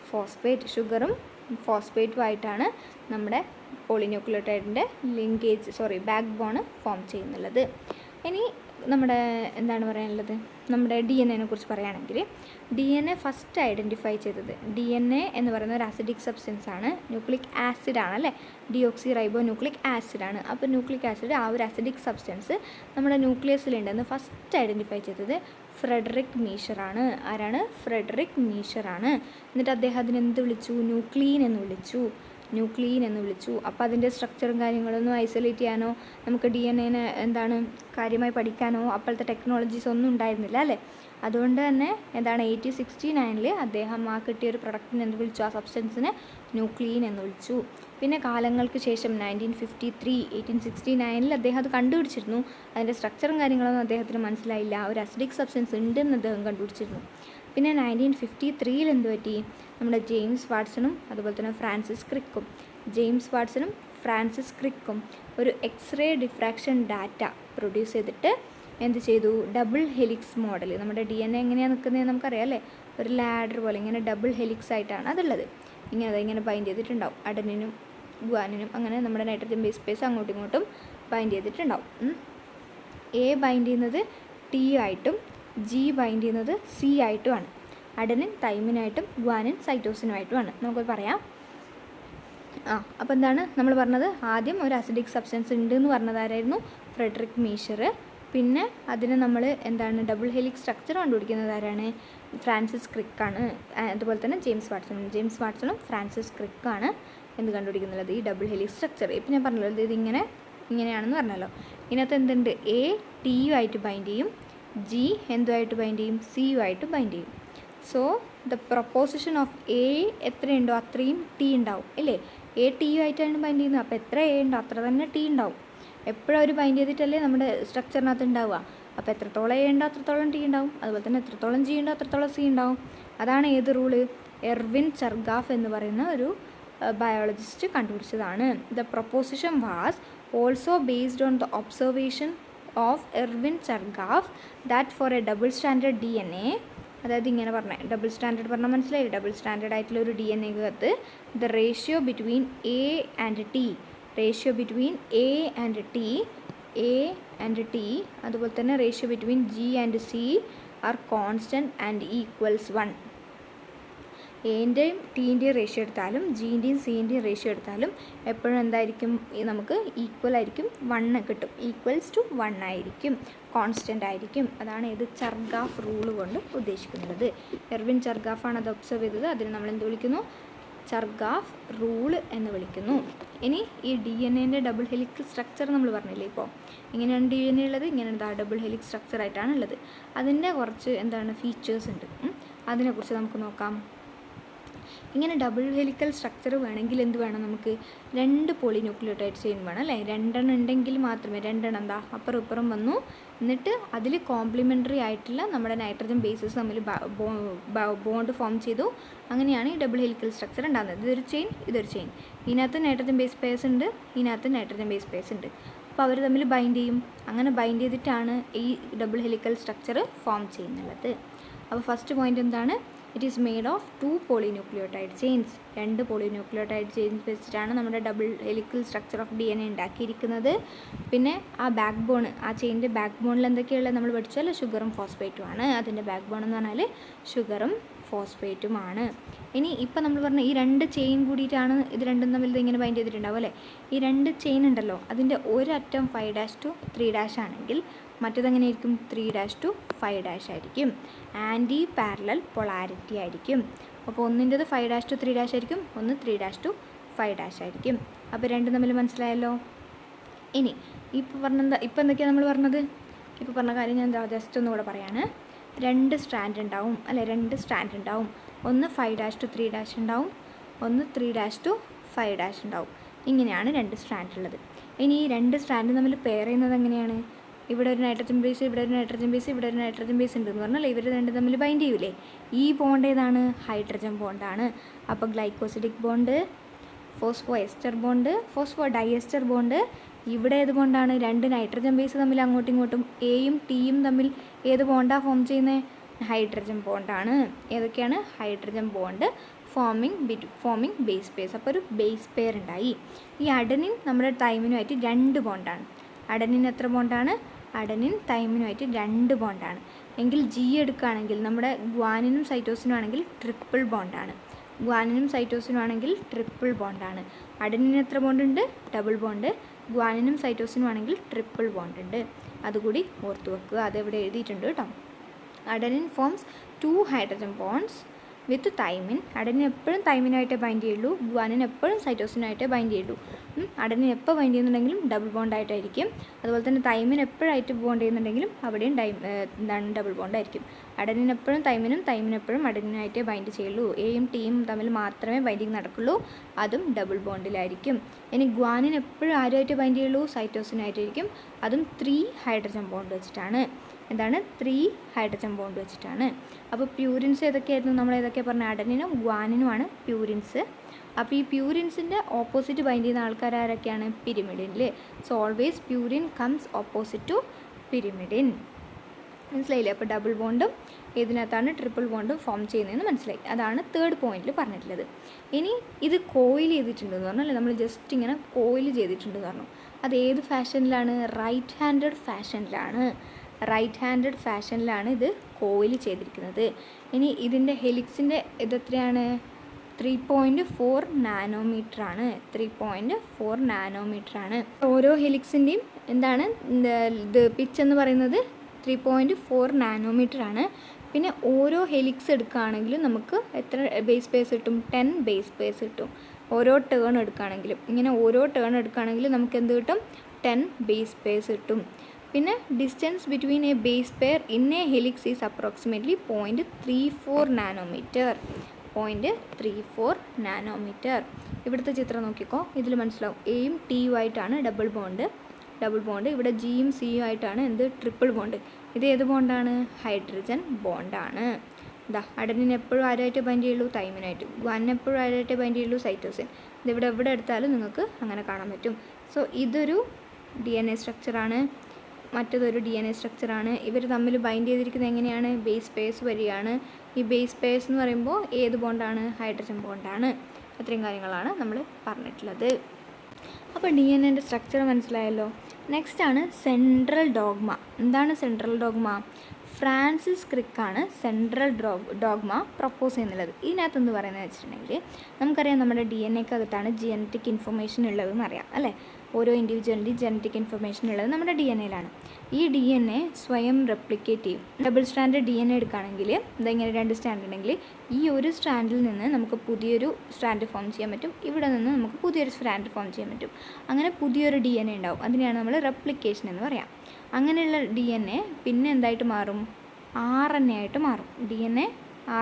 phosphate. ഷുഗറും ഫോസ്ഫേറ്റുമായിട്ടാണ് നമ്മുടെ പോളിന്യൂക്ലിയോടൈഡിൻ്റെ ബാക്ക് ബോൺ ഫോം ചെയ്യുന്നുള്ളത്. ഇനി നമ്മുടെ എന്താണ് പറയാനുള്ളത്? നമ്മുടെ DNA കുറിച്ച് പറയുകയാണെങ്കിൽ DNA ഫസ്റ്റ് ഐഡൻറ്റിഫൈ ചെയ്തത്, DNA എന്ന് പറയുന്ന ഒരു അസിഡിക് സബ്സ്റ്റൻസ് ആണ്, ന്യൂക്ലിക് ആസിഡ് ആണ് അല്ലേ, ഡിയോക്സി റൈബോ ന്യൂക്ലിക് ആസിഡ് ആണ്. അപ്പോൾ ന്യൂക്ലിക് ആസിഡ്, ആ ഒരു അസിഡിക് സബ്സ്റ്റൻസ് നമ്മുടെ ന്യൂക്ലിയസിലുണ്ടെന്ന് ഫസ്റ്റ് ഐഡൻറ്റിഫൈ ചെയ്തത് ഫ്രെഡറിക് മീഷർ ആണ്. ആരാണ്? ഫ്രെഡറിക് മീഷർ ആണ്. എന്നിട്ട് അദ്ദേഹം അതിനെന്ത് വിളിച്ചു? ന്യൂക്ലീൻ എന്ന് വിളിച്ചു. അപ്പോൾ അതിൻ്റെ സ്ട്രക്ചറും കാര്യങ്ങളൊന്നും ഐസൊലേറ്റ് ചെയ്യാനോ നമുക്ക് DNA എന്താണ് കാര്യമായി പഠിക്കാനോ അപ്പോഴത്തെ ടെക്നോളജീസ് ഒന്നും ഉണ്ടായിരുന്നില്ല അല്ലേ. അതുകൊണ്ട് തന്നെ എന്താണ് 1869 അദ്ദേഹം ആ കിട്ടിയൊരു പ്രൊഡക്റ്റിനെ എന്ത് വിളിച്ചു? ആ സബ്സ്റ്റൻസിനെ ന്യൂക്ലീൻ എന്ന് വിളിച്ചു. പിന്നെ കാലങ്ങൾക്ക് ശേഷം 1869 അദ്ദേഹം അത് കണ്ടുപിടിച്ചിരുന്നു. അതിൻ്റെ സ്ട്രക്ചറും കാര്യങ്ങളൊന്നും അദ്ദേഹത്തിന് മനസ്സിലായില്ല. ഒരു അസിഡിക് സബ്സ്റ്റൻസ് ഉണ്ടെന്ന് അദ്ദേഹം കണ്ടുപിടിച്ചിരുന്നു. പിന്നെ 1953 എന്ത് പറ്റി? നമ്മുടെ ജെയിംസ് വാട്സണും അതുപോലെ തന്നെ ഫ്രാൻസിസ് ക്രിക്കും ഒരു എക്സ്റേ ഡിഫ്രാക്ഷൻ ഡാറ്റ പ്രൊഡ്യൂസ് ചെയ്തിട്ട് എന്ത് ചെയ്തു? Double helix model. നമ്മുടെ DNA എങ്ങനെയാണ് നിൽക്കുന്നത് നമുക്കറിയാം അല്ലേ, ഒരു ലാഡർ പോലെ ഇങ്ങനെ ഡബിൾ ഹെലിക്സ് ആയിട്ടാണ് അതുള്ളത്. ഇങ്ങനെ ബൈൻഡ് ചെയ്തിട്ടുണ്ടാവും, അഡനിനും ഗ്വാനിനും അങ്ങനെ നമ്മുടെ നൈട്രജൻ ബേസ് സ്പേസ് അങ്ങോട്ടും ഇങ്ങോട്ടും ബൈൻഡ് ചെയ്തിട്ടുണ്ടാവും. A ബൈൻഡ് ചെയ്യുന്നത് T ആയിട്ടും G ബൈൻഡ് ചെയ്യുന്നത് C ആയിട്ടുമാണ്. അഡനിൻ തൈമിനായിട്ടും ഗ്വാനിൻ സൈറ്റോസിനുമായിട്ടുമാണ് നമുക്ക് പറയാം. അപ്പോൾ എന്താണ് നമ്മൾ പറഞ്ഞത്? ആദ്യം ഒരു അസിഡിക് സബ്സ്റ്റൻസ് ഉണ്ട് എന്ന് പറഞ്ഞതാരായിരുന്നു? Frederick Miescher. പിന്നെ അതിന് നമ്മൾ എന്താണ് ഡബിൾ ഹെലിക്സ് സ്ട്രക്ചർ കണ്ടുപിടിക്കുന്നത് ആരാണ്? ഫ്രാൻസിസ് ക്രിക്കാണ്. അതുപോലെ തന്നെ ജെയിംസ് വാട്സണും ഫ്രാൻസിസ് ക്രിക്കാണ് എന്ത് കണ്ടുപിടിക്കുന്നുള്ളത്? ഈ ഡബിൾ ഹെലിക്സ് സ്ട്രക്ചർ. ഇപ്പം ഞാൻ പറഞ്ഞല്ലോ ഇങ്ങനെയാണെന്ന് പറഞ്ഞല്ലോ. ഇതിനകത്ത് എന്തുണ്ട്? A T ആയിട്ട് ബൈൻഡ് ചെയ്യും, G എന്തുമായിട്ട് ബൈൻഡ് ചെയ്യും? C ആയിട്ട് ബൈൻഡ് ചെയ്യും. So the proposition of A എത്രയുണ്ടോ അത്രയും T ഉണ്ടാവും അല്ലേ. A T ആയിട്ടാണ് ബൈൻഡ് ചെയ്യുന്നത്. അപ്പോൾ എത്ര A ഉണ്ടോ അത്ര തന്നെ T ഉണ്ടാവും. എപ്പോഴും അവർ ബൈൻഡ് ചെയ്തിട്ടല്ലേ നമ്മുടെ സ്ട്രക്ചറിനകത്ത് ഉണ്ടാവുക. അപ്പോൾ എത്രത്തോളം A ഉണ്ടോ അത്രത്തോളം T ഉണ്ടാവും. അതുപോലെ തന്നെ എത്രത്തോളം G ഉണ്ടോ അത്രത്തോളം C ഉണ്ടാവും. അതാണ് ഏത് റൂള്? എർവിൻ ചർഗാഫ് എന്ന് പറയുന്ന ഒരു ബയോളജിസ്റ്റ് കണ്ടുപിടിച്ചതാണ്. The proposition was also based on the observation of Erwin Chargaff that for a double standard DNA, അതായത് ഇങ്ങനെ പറഞ്ഞത് ഡബിൾ സ്റ്റാൻഡേർഡ് പറഞ്ഞാൽ മനസ്സിലായില്ലേ? ഡബിൾ സ്റ്റാൻഡേർഡ് ആയിട്ടുള്ള ഒരു DNA അകത്ത് the ratio between A and T ratio between A and T അതുപോലെ തന്നെ ratio between G and C are constant and equals 1. എൻ്റെയും ടീൻ്റെയും റേഷ്യോ എടുത്താലും ജിൻ്റെയും സിൻ്റെയും റേഷ്യോ എടുത്താലും എപ്പോഴും എന്തായിരിക്കും, നമുക്ക് ഈക്വൽ ആയിരിക്കും, 1 കിട്ടും. ഈക്വൽസ് ടു 1 ആയിരിക്കും, കോൺസ്റ്റൻ്റ് ആയിരിക്കും. അതാണ് ഇത് ചർഗാഫ് റൂൾ കൊണ്ട് ഉദ്ദേശിക്കുന്നത്. എർവിൻ ചർഗാഫാണ് അത് ഒബ്സർവ് ചെയ്തത്. അതിന് നമ്മൾ എന്ത് വിളിക്കുന്നു? ചർഗാഫ് റൂൾ എന്ന് വിളിക്കുന്നു. ഇനി ഈ DNA ഡബിൾ ഹെലിക്സ് സ്ട്രക്ചർ നമ്മൾ പറഞ്ഞില്ലേ, ഇപ്പോൾ ഇങ്ങനെയാണ് DNA ഉള്ളത്, ഇങ്ങനെ ഡബിൾ ഹെലിക്സ് സ്ട്രക്ചർ ആയിട്ടാണ് ഉള്ളത്. അതിൻ്റെ കുറച്ച് ഫീച്ചേഴ്സ് ഉണ്ട്, അതിനെക്കുറിച്ച് നമുക്ക് നോക്കാം. ഇങ്ങനെ ഡബിൾ ഹെലിക്കൽ സ്ട്രക്ചർ വേണമെങ്കിൽ എന്ത് വേണം, നമുക്ക് 2 പോളിന്യൂക്ലിയോടൈഡ് ചെയിൻ വേണം അല്ലേ. 2 ഉണ്ടെങ്കിൽ മാത്രമേ, 2 അപ്പുറം ഇപ്പുറം വന്നു, എന്നിട്ട് അതിൽ കോംപ്ലിമെൻ്ററി ആയിട്ടുള്ള നമ്മുടെ നൈട്രജൻ ബേസസ് തമ്മിൽ ബോണ്ട് ഫോം ചെയ്തു. അങ്ങനെയാണ് ഈ ഡബിൾ ഹെലിക്കൽ സ്ട്രക്ചർ ഉണ്ടാകുന്നത്. ഇതൊരു ചെയിൻ, ഇതൊരു ചെയിൻ. ഇതിനകത്ത് നൈട്രജൻ ബേസ് പേഴ്സ് ഉണ്ട്, ഇതിനകത്ത് നൈട്രജൻ ബേസ് പേഴ്സ് ഉണ്ട്. അപ്പോൾ അവർ തമ്മിൽ ബൈൻഡ് ചെയ്യും. അങ്ങനെ ബൈൻഡ് ചെയ്തിട്ടാണ് ഈ ഡബിൾ ഹെലിക്കൽ സ്ട്രക്ചർ ഫോം ചെയ്യുന്നുള്ളത്. അപ്പോൾ ഫസ്റ്റ് പോയിൻ്റ് എന്താണ്? It is made of 2 polynucleotide chains. 2 polynucleotide chains വെച്ചിട്ടാണ് നമ്മുടെ double helical structure of DNA ഉണ്ടാക്കിയിരിക്കുന്നത്. പിന്നെ ആ ബാക്ക് ബോൺ, ആ ചെയിൻ്റെ ബാക്ക് ബോണിൽ എന്തൊക്കെയുള്ളത് നമ്മൾ പഠിച്ചാൽ ഷുഗറും ഫോസ്ഫേറ്റുമാണ്. അതിൻ്റെ ബാക്ക് ബോൺ എന്ന് പറഞ്ഞാൽ ഷുഗറും ഫോസ്ഫേറ്റുമാണ്. ഇനി ഇപ്പം നമ്മൾ പറഞ്ഞ ഈ 2 ചെയിൻ കൂടിയിട്ടാണ് ഇത് രണ്ടും തമ്മിൽ ഇങ്ങനെ ബൈൻഡ് ചെയ്തിട്ടുണ്ടാവും അല്ലേ. ഈ 2 ചെയിൻ ഉണ്ടല്ലോ, അതിൻ്റെ ഒരറ്റം 5' to 3' ആണെങ്കിൽ മറ്റേതെങ്ങനെയായിരിക്കും? 3' to 5' ആയിരിക്കും. ആൻറ്റി പാരലൽ പൊളാരിറ്റി ആയിരിക്കും. അപ്പോൾ ഒന്നിൻ്റെത് 5' to 3' ആയിരിക്കും, ഒന്ന് 3' to 5' ആയിരിക്കും. അപ്പോൾ രണ്ടും തമ്മിൽ മനസ്സിലായല്ലോ. ഇനി ഇപ്പം എന്തൊക്കെയാണ് നമ്മൾ പറഞ്ഞത്? ഇപ്പോൾ പറഞ്ഞ കാര്യം ഞാൻ ജസ്റ്റ് ഒന്നുകൂടെ പറയാണ്. 2 സ്ട്രാൻഡ് ഉണ്ടാവും അല്ലേ, 2 സ്ട്രാൻഡ് ഉണ്ടാവും. ഒന്ന് 5' to 3' ഉണ്ടാവും, ഒന്ന് 3' to 5' ഉണ്ടാവും. ഇങ്ങനെയാണ് 2 സ്ട്രാൻഡ് ഉള്ളത്. ഇനി ഈ 2 സ്ട്രാൻഡ് തമ്മിൽ പെയർ ചെയ്യുന്നത് എങ്ങനെയാണ്? ഇവിടെ ഒരു നൈട്രജൻ ബേസ്, ഇവിടെ ഒരു നൈട്രജൻ ബേസ്, ഇവിടെ ഒരു നൈട്രജൻ ബേസ് ഉണ്ടെന്ന് പറഞ്ഞാൽ ഇവർ രണ്ടും തമ്മിൽ ബൈൻഡ് ചെയ്യൂലേ. ഈ ബോണ്ട് ഏതാണ്? ഹൈഡ്രജൻ ബോണ്ടാണ്. അപ്പോൾ glycosidic bond, phosphoester bond, phosphodiester bond. ഇവിടെ ഏത് ബോണ്ടാണ്? 2 നൈട്രജൻ ബേസ് തമ്മിൽ അങ്ങോട്ടും ഇങ്ങോട്ടും എയും ടിയും തമ്മിൽ ഏത് ബോണ്ടാണ് ഫോം ചെയ്യുന്നത്? ഹൈഡ്രജൻ ബോണ്ടാണ്. ഏതൊക്കെയാണ്? Hydrogen bond forming base pairs. അപ്പോൾ ഒരു ബേസ് പെയർ ഉണ്ടായി. ഈ അഡനിൻ നമ്മുടെ തൈമിനുമായിട്ട് 2 ബോണ്ടാണ്. അഡനിൻ എത്ര ബോണ്ടാണ്? അഡനിൻ തൈമിനുമായിട്ട് 2 ബോണ്ടാണ്. എങ്കിൽ ജി എടുക്കുകയാണെങ്കിൽ നമ്മുടെ ഗ്വാനിനും സൈറ്റോസിനും ആണെങ്കിൽ ട്രിപ്പിൾ ബോണ്ടാണ്. ഗ്വാനിനും സൈറ്റോസിനും ആണെങ്കിൽ ട്രിപ്പിൾ ബോണ്ടാണ്. അഡനിന് എത്ര ബോണ്ടുണ്ട്? Double bond. ഗ്വാനിനും സൈറ്റോസിനും ആണെങ്കിൽ ട്രിപ്പിൾ ബോണ്ട് ഉണ്ട്. അതുകൂടി ഓർത്ത് വെക്കുക, അതെവിടെ എഴുതിയിട്ടുണ്ട് കേട്ടോ. അഡനിൻ ഫോംസ് 2 ഹൈഡ്രജൻ ബോണ്ട്സ് വിത്ത് തൈമിൻ. അഡനിൻ എപ്പോഴും തൈമിനായിട്ടേ ബൈൻഡ് ചെയ്യുള്ളൂ, ഗ്വാനിൻ എപ്പോഴും സൈറ്റോസിനായിട്ടേ ബൈൻഡ് ചെയ്യുള്ളൂ. അഡനിൻ എപ്പോൾ ബൈൻഡ് ചെയ്യുന്നുണ്ടെങ്കിലും ഡബിൾ ബോണ്ടായിട്ടായിരിക്കും. അതുപോലെ തന്നെ തൈമിൻ എപ്പോഴായിട്ട് ബോണ്ട് ചെയ്യുന്നുണ്ടെങ്കിലും അവിടെയും ഡബിൾ ബോണ്ടായിരിക്കും. അഡനിൻ എപ്പോഴും തൈമിൻ എപ്പോഴും അഡനിനായിട്ടേ ബൈൻഡ് ചെയ്യുള്ളൂ. എയും ടിയും തമ്മിൽ മാത്രമേ ബൈൻഡിങ് നടക്കുള്ളൂ, അതും ഡബിൾ ബോണ്ടിലായിരിക്കും. ഇനി ഗ്വാനിൻ എപ്പോഴും ആരുമായിട്ട് ബൈൻഡ് ചെയ്യുള്ളൂ? സൈറ്റോസിനായിട്ടായിരിക്കും. അതും 3 ഹൈഡ്രജൻ ബോണ്ട് വെച്ചിട്ടാണ്. എന്താണ്? 3 ഹൈഡ്രജൻ ബോണ്ട് വെച്ചിട്ടാണ്. അപ്പോൾ പ്യൂരിൻസ് ഏതൊക്കെയായിരുന്നു? നമ്മൾ ഏതൊക്കെ പറഞ്ഞ? അഡനിനും ഗ്വാനിനുമാണ് പ്യൂരിൻസ്. അപ്പോൾ ഈ പ്യൂരിൻസിൻ്റെ ഓപ്പോസിറ്റ് ബൈൻഡ് ചെയ്യുന്ന ആൾക്കാർ ആരൊക്കെയാണ്? പിരിമിഡിനിൽ. So always purine comes opposite to pyrimidine. മനസ്സിലായില്ലേ? അപ്പോൾ ഡബിൾ ബോണ്ടും ഇതിനകത്താണ് ട്രിപ്പിൾ ബോണ്ടും ഫോം ചെയ്യുന്നതെന്ന് മനസ്സിലായി. അതാണ് 3rd പോയിന്റിൽ പറഞ്ഞിട്ടുള്ളത്. ഇനി ഇത് കോയിൽ ചെയ്തിട്ടുണ്ടെന്ന് പറഞ്ഞാൽ നമ്മൾ ജസ്റ്റ് ഇങ്ങനെ കോയിൽ ചെയ്തിട്ടുണ്ടെന്ന് പറഞ്ഞു. അത് ഏത് ഫാഷനിലാണ്? റൈറ്റ് ഹാൻഡഡ് ഫാഷനിലാണ് ഇത് കോയിൽ ചെയ്തിരിക്കുന്നത്. ഇനി ഇതിൻ്റെ ഹെലിക്സിൻ്റെ ഇതെത്രയാണ്? 3.4 നാനോമീറ്റർ ആണ്. 3.4 നാനോമീറ്റർ ആണ്. ഓരോ ഹെലിക്സിൻ്റെയും എന്താണ് ഇത് പിച്ച് എന്ന് പറയുന്നത് 3.4 നാനോമീറ്റർ ആണ്. പിന്നെ ഓരോ ഹെലിക്സ് എടുക്കുകയാണെങ്കിലും നമുക്ക് എത്ര ബേസ് പേഴ്സ് കിട്ടും? 10 ബേസ് പേഴ്സ് കിട്ടും. ഓരോ ടേൺ എടുക്കുകയാണെങ്കിലും നമുക്ക് എന്ത് കിട്ടും? 10 ബേസ് പേഴ്സ് കിട്ടും. പിന്നെ distance between a base pair in a helix is approximately 0.34 nanometre. 0.34 nanometre. ഇവിടുത്തെ ചിത്രം നോക്കിക്കോ, ഇതിൽ മനസ്സിലാവും. എയും ടിയും ആയിട്ടാണ് ഡബിൾ ബോണ്ട്. ഇവിടെ ജിയും സിയും ആയിട്ടാണ് ട്രിപ്പിൾ ബോണ്ട്. ഇത് ഏത് ബോണ്ടാണ്? ഹൈഡ്രജൻ ബോണ്ടാണ്. അഡനിൻ എപ്പോഴും ആരായിട്ട് ബൈൻഡ് ചെയ്യുള്ളൂ? തൈമിനായിട്ട്. ഗ്വാനിൻ എപ്പോഴും ആരായിട്ട് ബൈൻഡ് ചെയ്യുള്ളൂ? സൈറ്റോസിൻ. ഇതിവിടെ എവിടെ എടുത്താലും നിങ്ങൾക്ക് അങ്ങനെ കാണാൻ പറ്റും. സോ ഇതൊരു DNA സ്ട്രക്ചറാണ്, മറ്റതൊരു DNA സ്ട്രക്ചറാണ്. ഇവർ തമ്മിൽ ബൈൻഡ് ചെയ്തിരിക്കുന്നത് എങ്ങനെയാണ്? ബേസ് പേഴ്സ് വഴിയാണ്. ഈ ബേസ് പേഴ്സ് എന്ന് പറയുമ്പോൾ ഏത് ബോണ്ടാണ്? ഹൈഡ്രജൻ ബോണ്ടാണ്. അത്രയും കാര്യങ്ങളാണ് നമ്മൾ പറഞ്ഞിട്ടുള്ളത്. അപ്പോൾ DNA സ്ട്രക്ചർ മനസ്സിലായല്ലോ. നെക്സ്റ്റ് ആണ് സെൻട്രൽ ഡോഗ്മ. എന്താണ് സെൻട്രൽ ഡോഗ്മ? ഫ്രാൻസിസ് ക്രിക്കാണ് സെൻട്രൽ ഡോഗ്മ പ്രപ്പോസ് ചെയ്യുന്നുള്ളത്. ഇതിനകത്ത് എന്ന് പറയുന്നത് വെച്ചിട്ടുണ്ടെങ്കിൽ നമുക്കറിയാം നമ്മുടെ DNA-ക്കകത്താണ് ജനറ്റിക് ഇൻഫർമേഷൻ ഉള്ളതെന്ന് അറിയാം അല്ലേ. ഓരോ ഇൻഡിവിജ്വലിൻ്റെ ജനറ്റിക് ഇൻഫർമേഷൻ ഉള്ളത് നമ്മുടെ DNA-യിലാണ്. ഈ DNA സ്വയം റെപ്ലിക്കേറ്റ് ചെയ്യും. ഡബിൾ സ്റ്റാൻഡ് DNA എടുക്കുകയാണെങ്കിൽ ഇങ്ങനെ 2 സ്റ്റാൻഡ് ഉണ്ടെങ്കിൽ ഈ ഒരു സ്റ്റാൻഡിൽ നിന്ന് നമുക്ക് പുതിയൊരു സ്റ്റാൻഡ് ഫോം ചെയ്യാൻ പറ്റും, ഇവിടെ നിന്ന് നമുക്ക് പുതിയൊരു സ്റ്റാൻഡ് ഫോം ചെയ്യാൻ പറ്റും. അങ്ങനെ പുതിയൊരു DNA ഉണ്ടാവും. അതിനെയാണ് നമ്മൾ റെപ്ലിക്കേഷൻ എന്ന് പറയാം. അങ്ങനെയുള്ള DNA പിന്നെ എന്തായിട്ട് മാറും? RNA ആയിട്ട് മാറും. DNA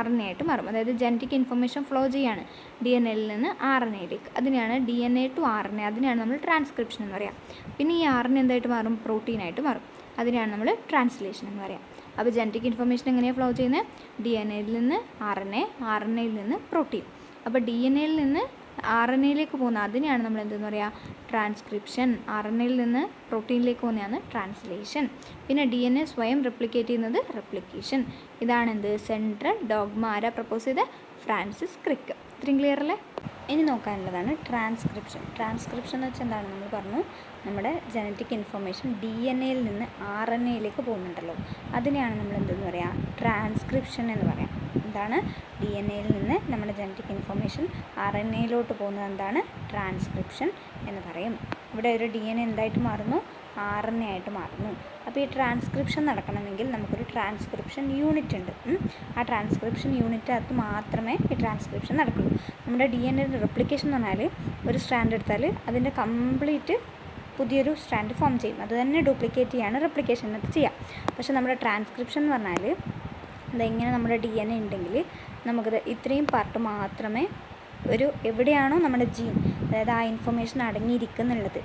RNA ആയിട്ട് മാറും. അതായത് ജനറ്റിക് ഇൻഫർമേഷൻ ഫ്ലോ ചെയ്യാണ് DNA-യിൽ നിന്ന് RNA-യിലേക്ക്. അതിനെയാണ് DNA to RNA, അതിനെയാണ് നമ്മൾ ട്രാൻസ്ക്രിപ്ഷൻ എന്ന് പറയാം. പിന്നെ ഈ RNA എന്തായിട്ട് മാറും? പ്രോട്ടീനായിട്ട് മാറും. അതിനെയാണ് നമ്മൾ ട്രാൻസ്ലേഷൻ എന്ന് പറയാം. അപ്പോൾ ജനറ്റിക് ഇൻഫർമേഷൻ എങ്ങനെയാണ് ഫ്ലോ ചെയ്യുന്നത്? DNA-യിൽ നിന്ന് RNA, RNA-യിൽ നിന്ന് പ്രോട്ടീൻ. അപ്പോൾ DNA-യിൽ നിന്ന് RNA-യിലേക്ക് പോകുന്ന അതിനെയാണ് നമ്മൾ എന്തെന്ന് പറയുക? ട്രാൻസ്ക്രിപ്ഷൻ. RNA-യിൽ നിന്ന് പ്രോട്ടീനിലേക്ക് പോകുന്നതാണ് ട്രാൻസ്ലേഷൻ. പിന്നെ DNA സ്വയം റെപ്ലിക്കേറ്റ് ചെയ്യുന്നത് റെപ്ലിക്കേഷൻ. ഇതാണ് എന്ത്? Central dogma. ആരാ പ്രപ്പോസ് ചെയ്ത്? Francis Crick. ഇത്രയും ക്ലിയർ അല്ലേ? ഇനി നോക്കാനുള്ളതാണ് ട്രാൻസ്ക്രിപ്ഷൻ. ട്രാൻസ്ക്രിപ്ഷൻ എന്ന് വെച്ചാൽ എന്താണ്? നമ്മൾ പറഞ്ഞു നമ്മുടെ ജനറ്റിക് ഇൻഫർമേഷൻ DNA-യിൽ നിന്ന് RNA-യിലേക്ക് പോകുന്നുണ്ടല്ലോ, അതിനെയാണ് നമ്മൾ എന്തെന്ന് പറയാം? ട്രാൻസ്ക്രിപ്ഷൻ എന്ന് പറയാം. എന്താണ്? DNA-യിൽ നിന്ന് നമ്മുടെ ജനറ്റിക് ഇൻഫർമേഷൻ RNA-യിലോട്ട് പോകുന്നത് എന്താണ്? ട്രാൻസ്ക്രിപ്ഷൻ എന്ന് പറയും. ഇവിടെ ഒരു DNA എന്തായിട്ട് മാറുന്നു? RNA ആയിട്ട് മാറുന്നു. അപ്പോൾ ഈ ട്രാൻസ്ക്രിപ്ഷൻ നടക്കണമെങ്കിൽ നമുക്കൊരു ട്രാൻസ്ക്രിപ്ഷൻ യൂണിറ്റ് ഉണ്ട്. ആ ട്രാൻസ്ക്രിപ്ഷൻ യൂണിറ്റകത്ത് മാത്രമേ ഈ ട്രാൻസ്ക്രിപ്ഷൻ നടക്കുള്ളൂ. നമ്മുടെ DNA റെപ്ലിക്കേഷൻ എന്ന് പറഞ്ഞാൽ ഒരു സ്ട്രാൻഡ് എടുത്താൽ അതിൻ്റെ കംപ്ലീറ്റ് പുതിയൊരു സ്ട്രാൻഡ് ഫോം ചെയ്യും. അത് തന്നെ ഡ്യൂപ്ലിക്കേറ്റ് ചെയ്യാണ് റെപ്ലിക്കേഷനകത്ത് ചെയ്യാം. പക്ഷേ നമ്മുടെ ട്രാൻസ്ക്രിപ്ഷൻ എന്ന് പറഞ്ഞാൽ ഇതെങ്ങനെ നമ്മുടെ DNA ഉണ്ടെങ്കിൽ നമുക്കത് ഇത്രയും പാർട്ട് മാത്രമേ ഒരു എവിടെയാണോ നമ്മുടെ ജീൻ, അതായത് ആ ഇൻഫർമേഷൻ അടങ്ങിയിരിക്കുന്നുള്ളത്,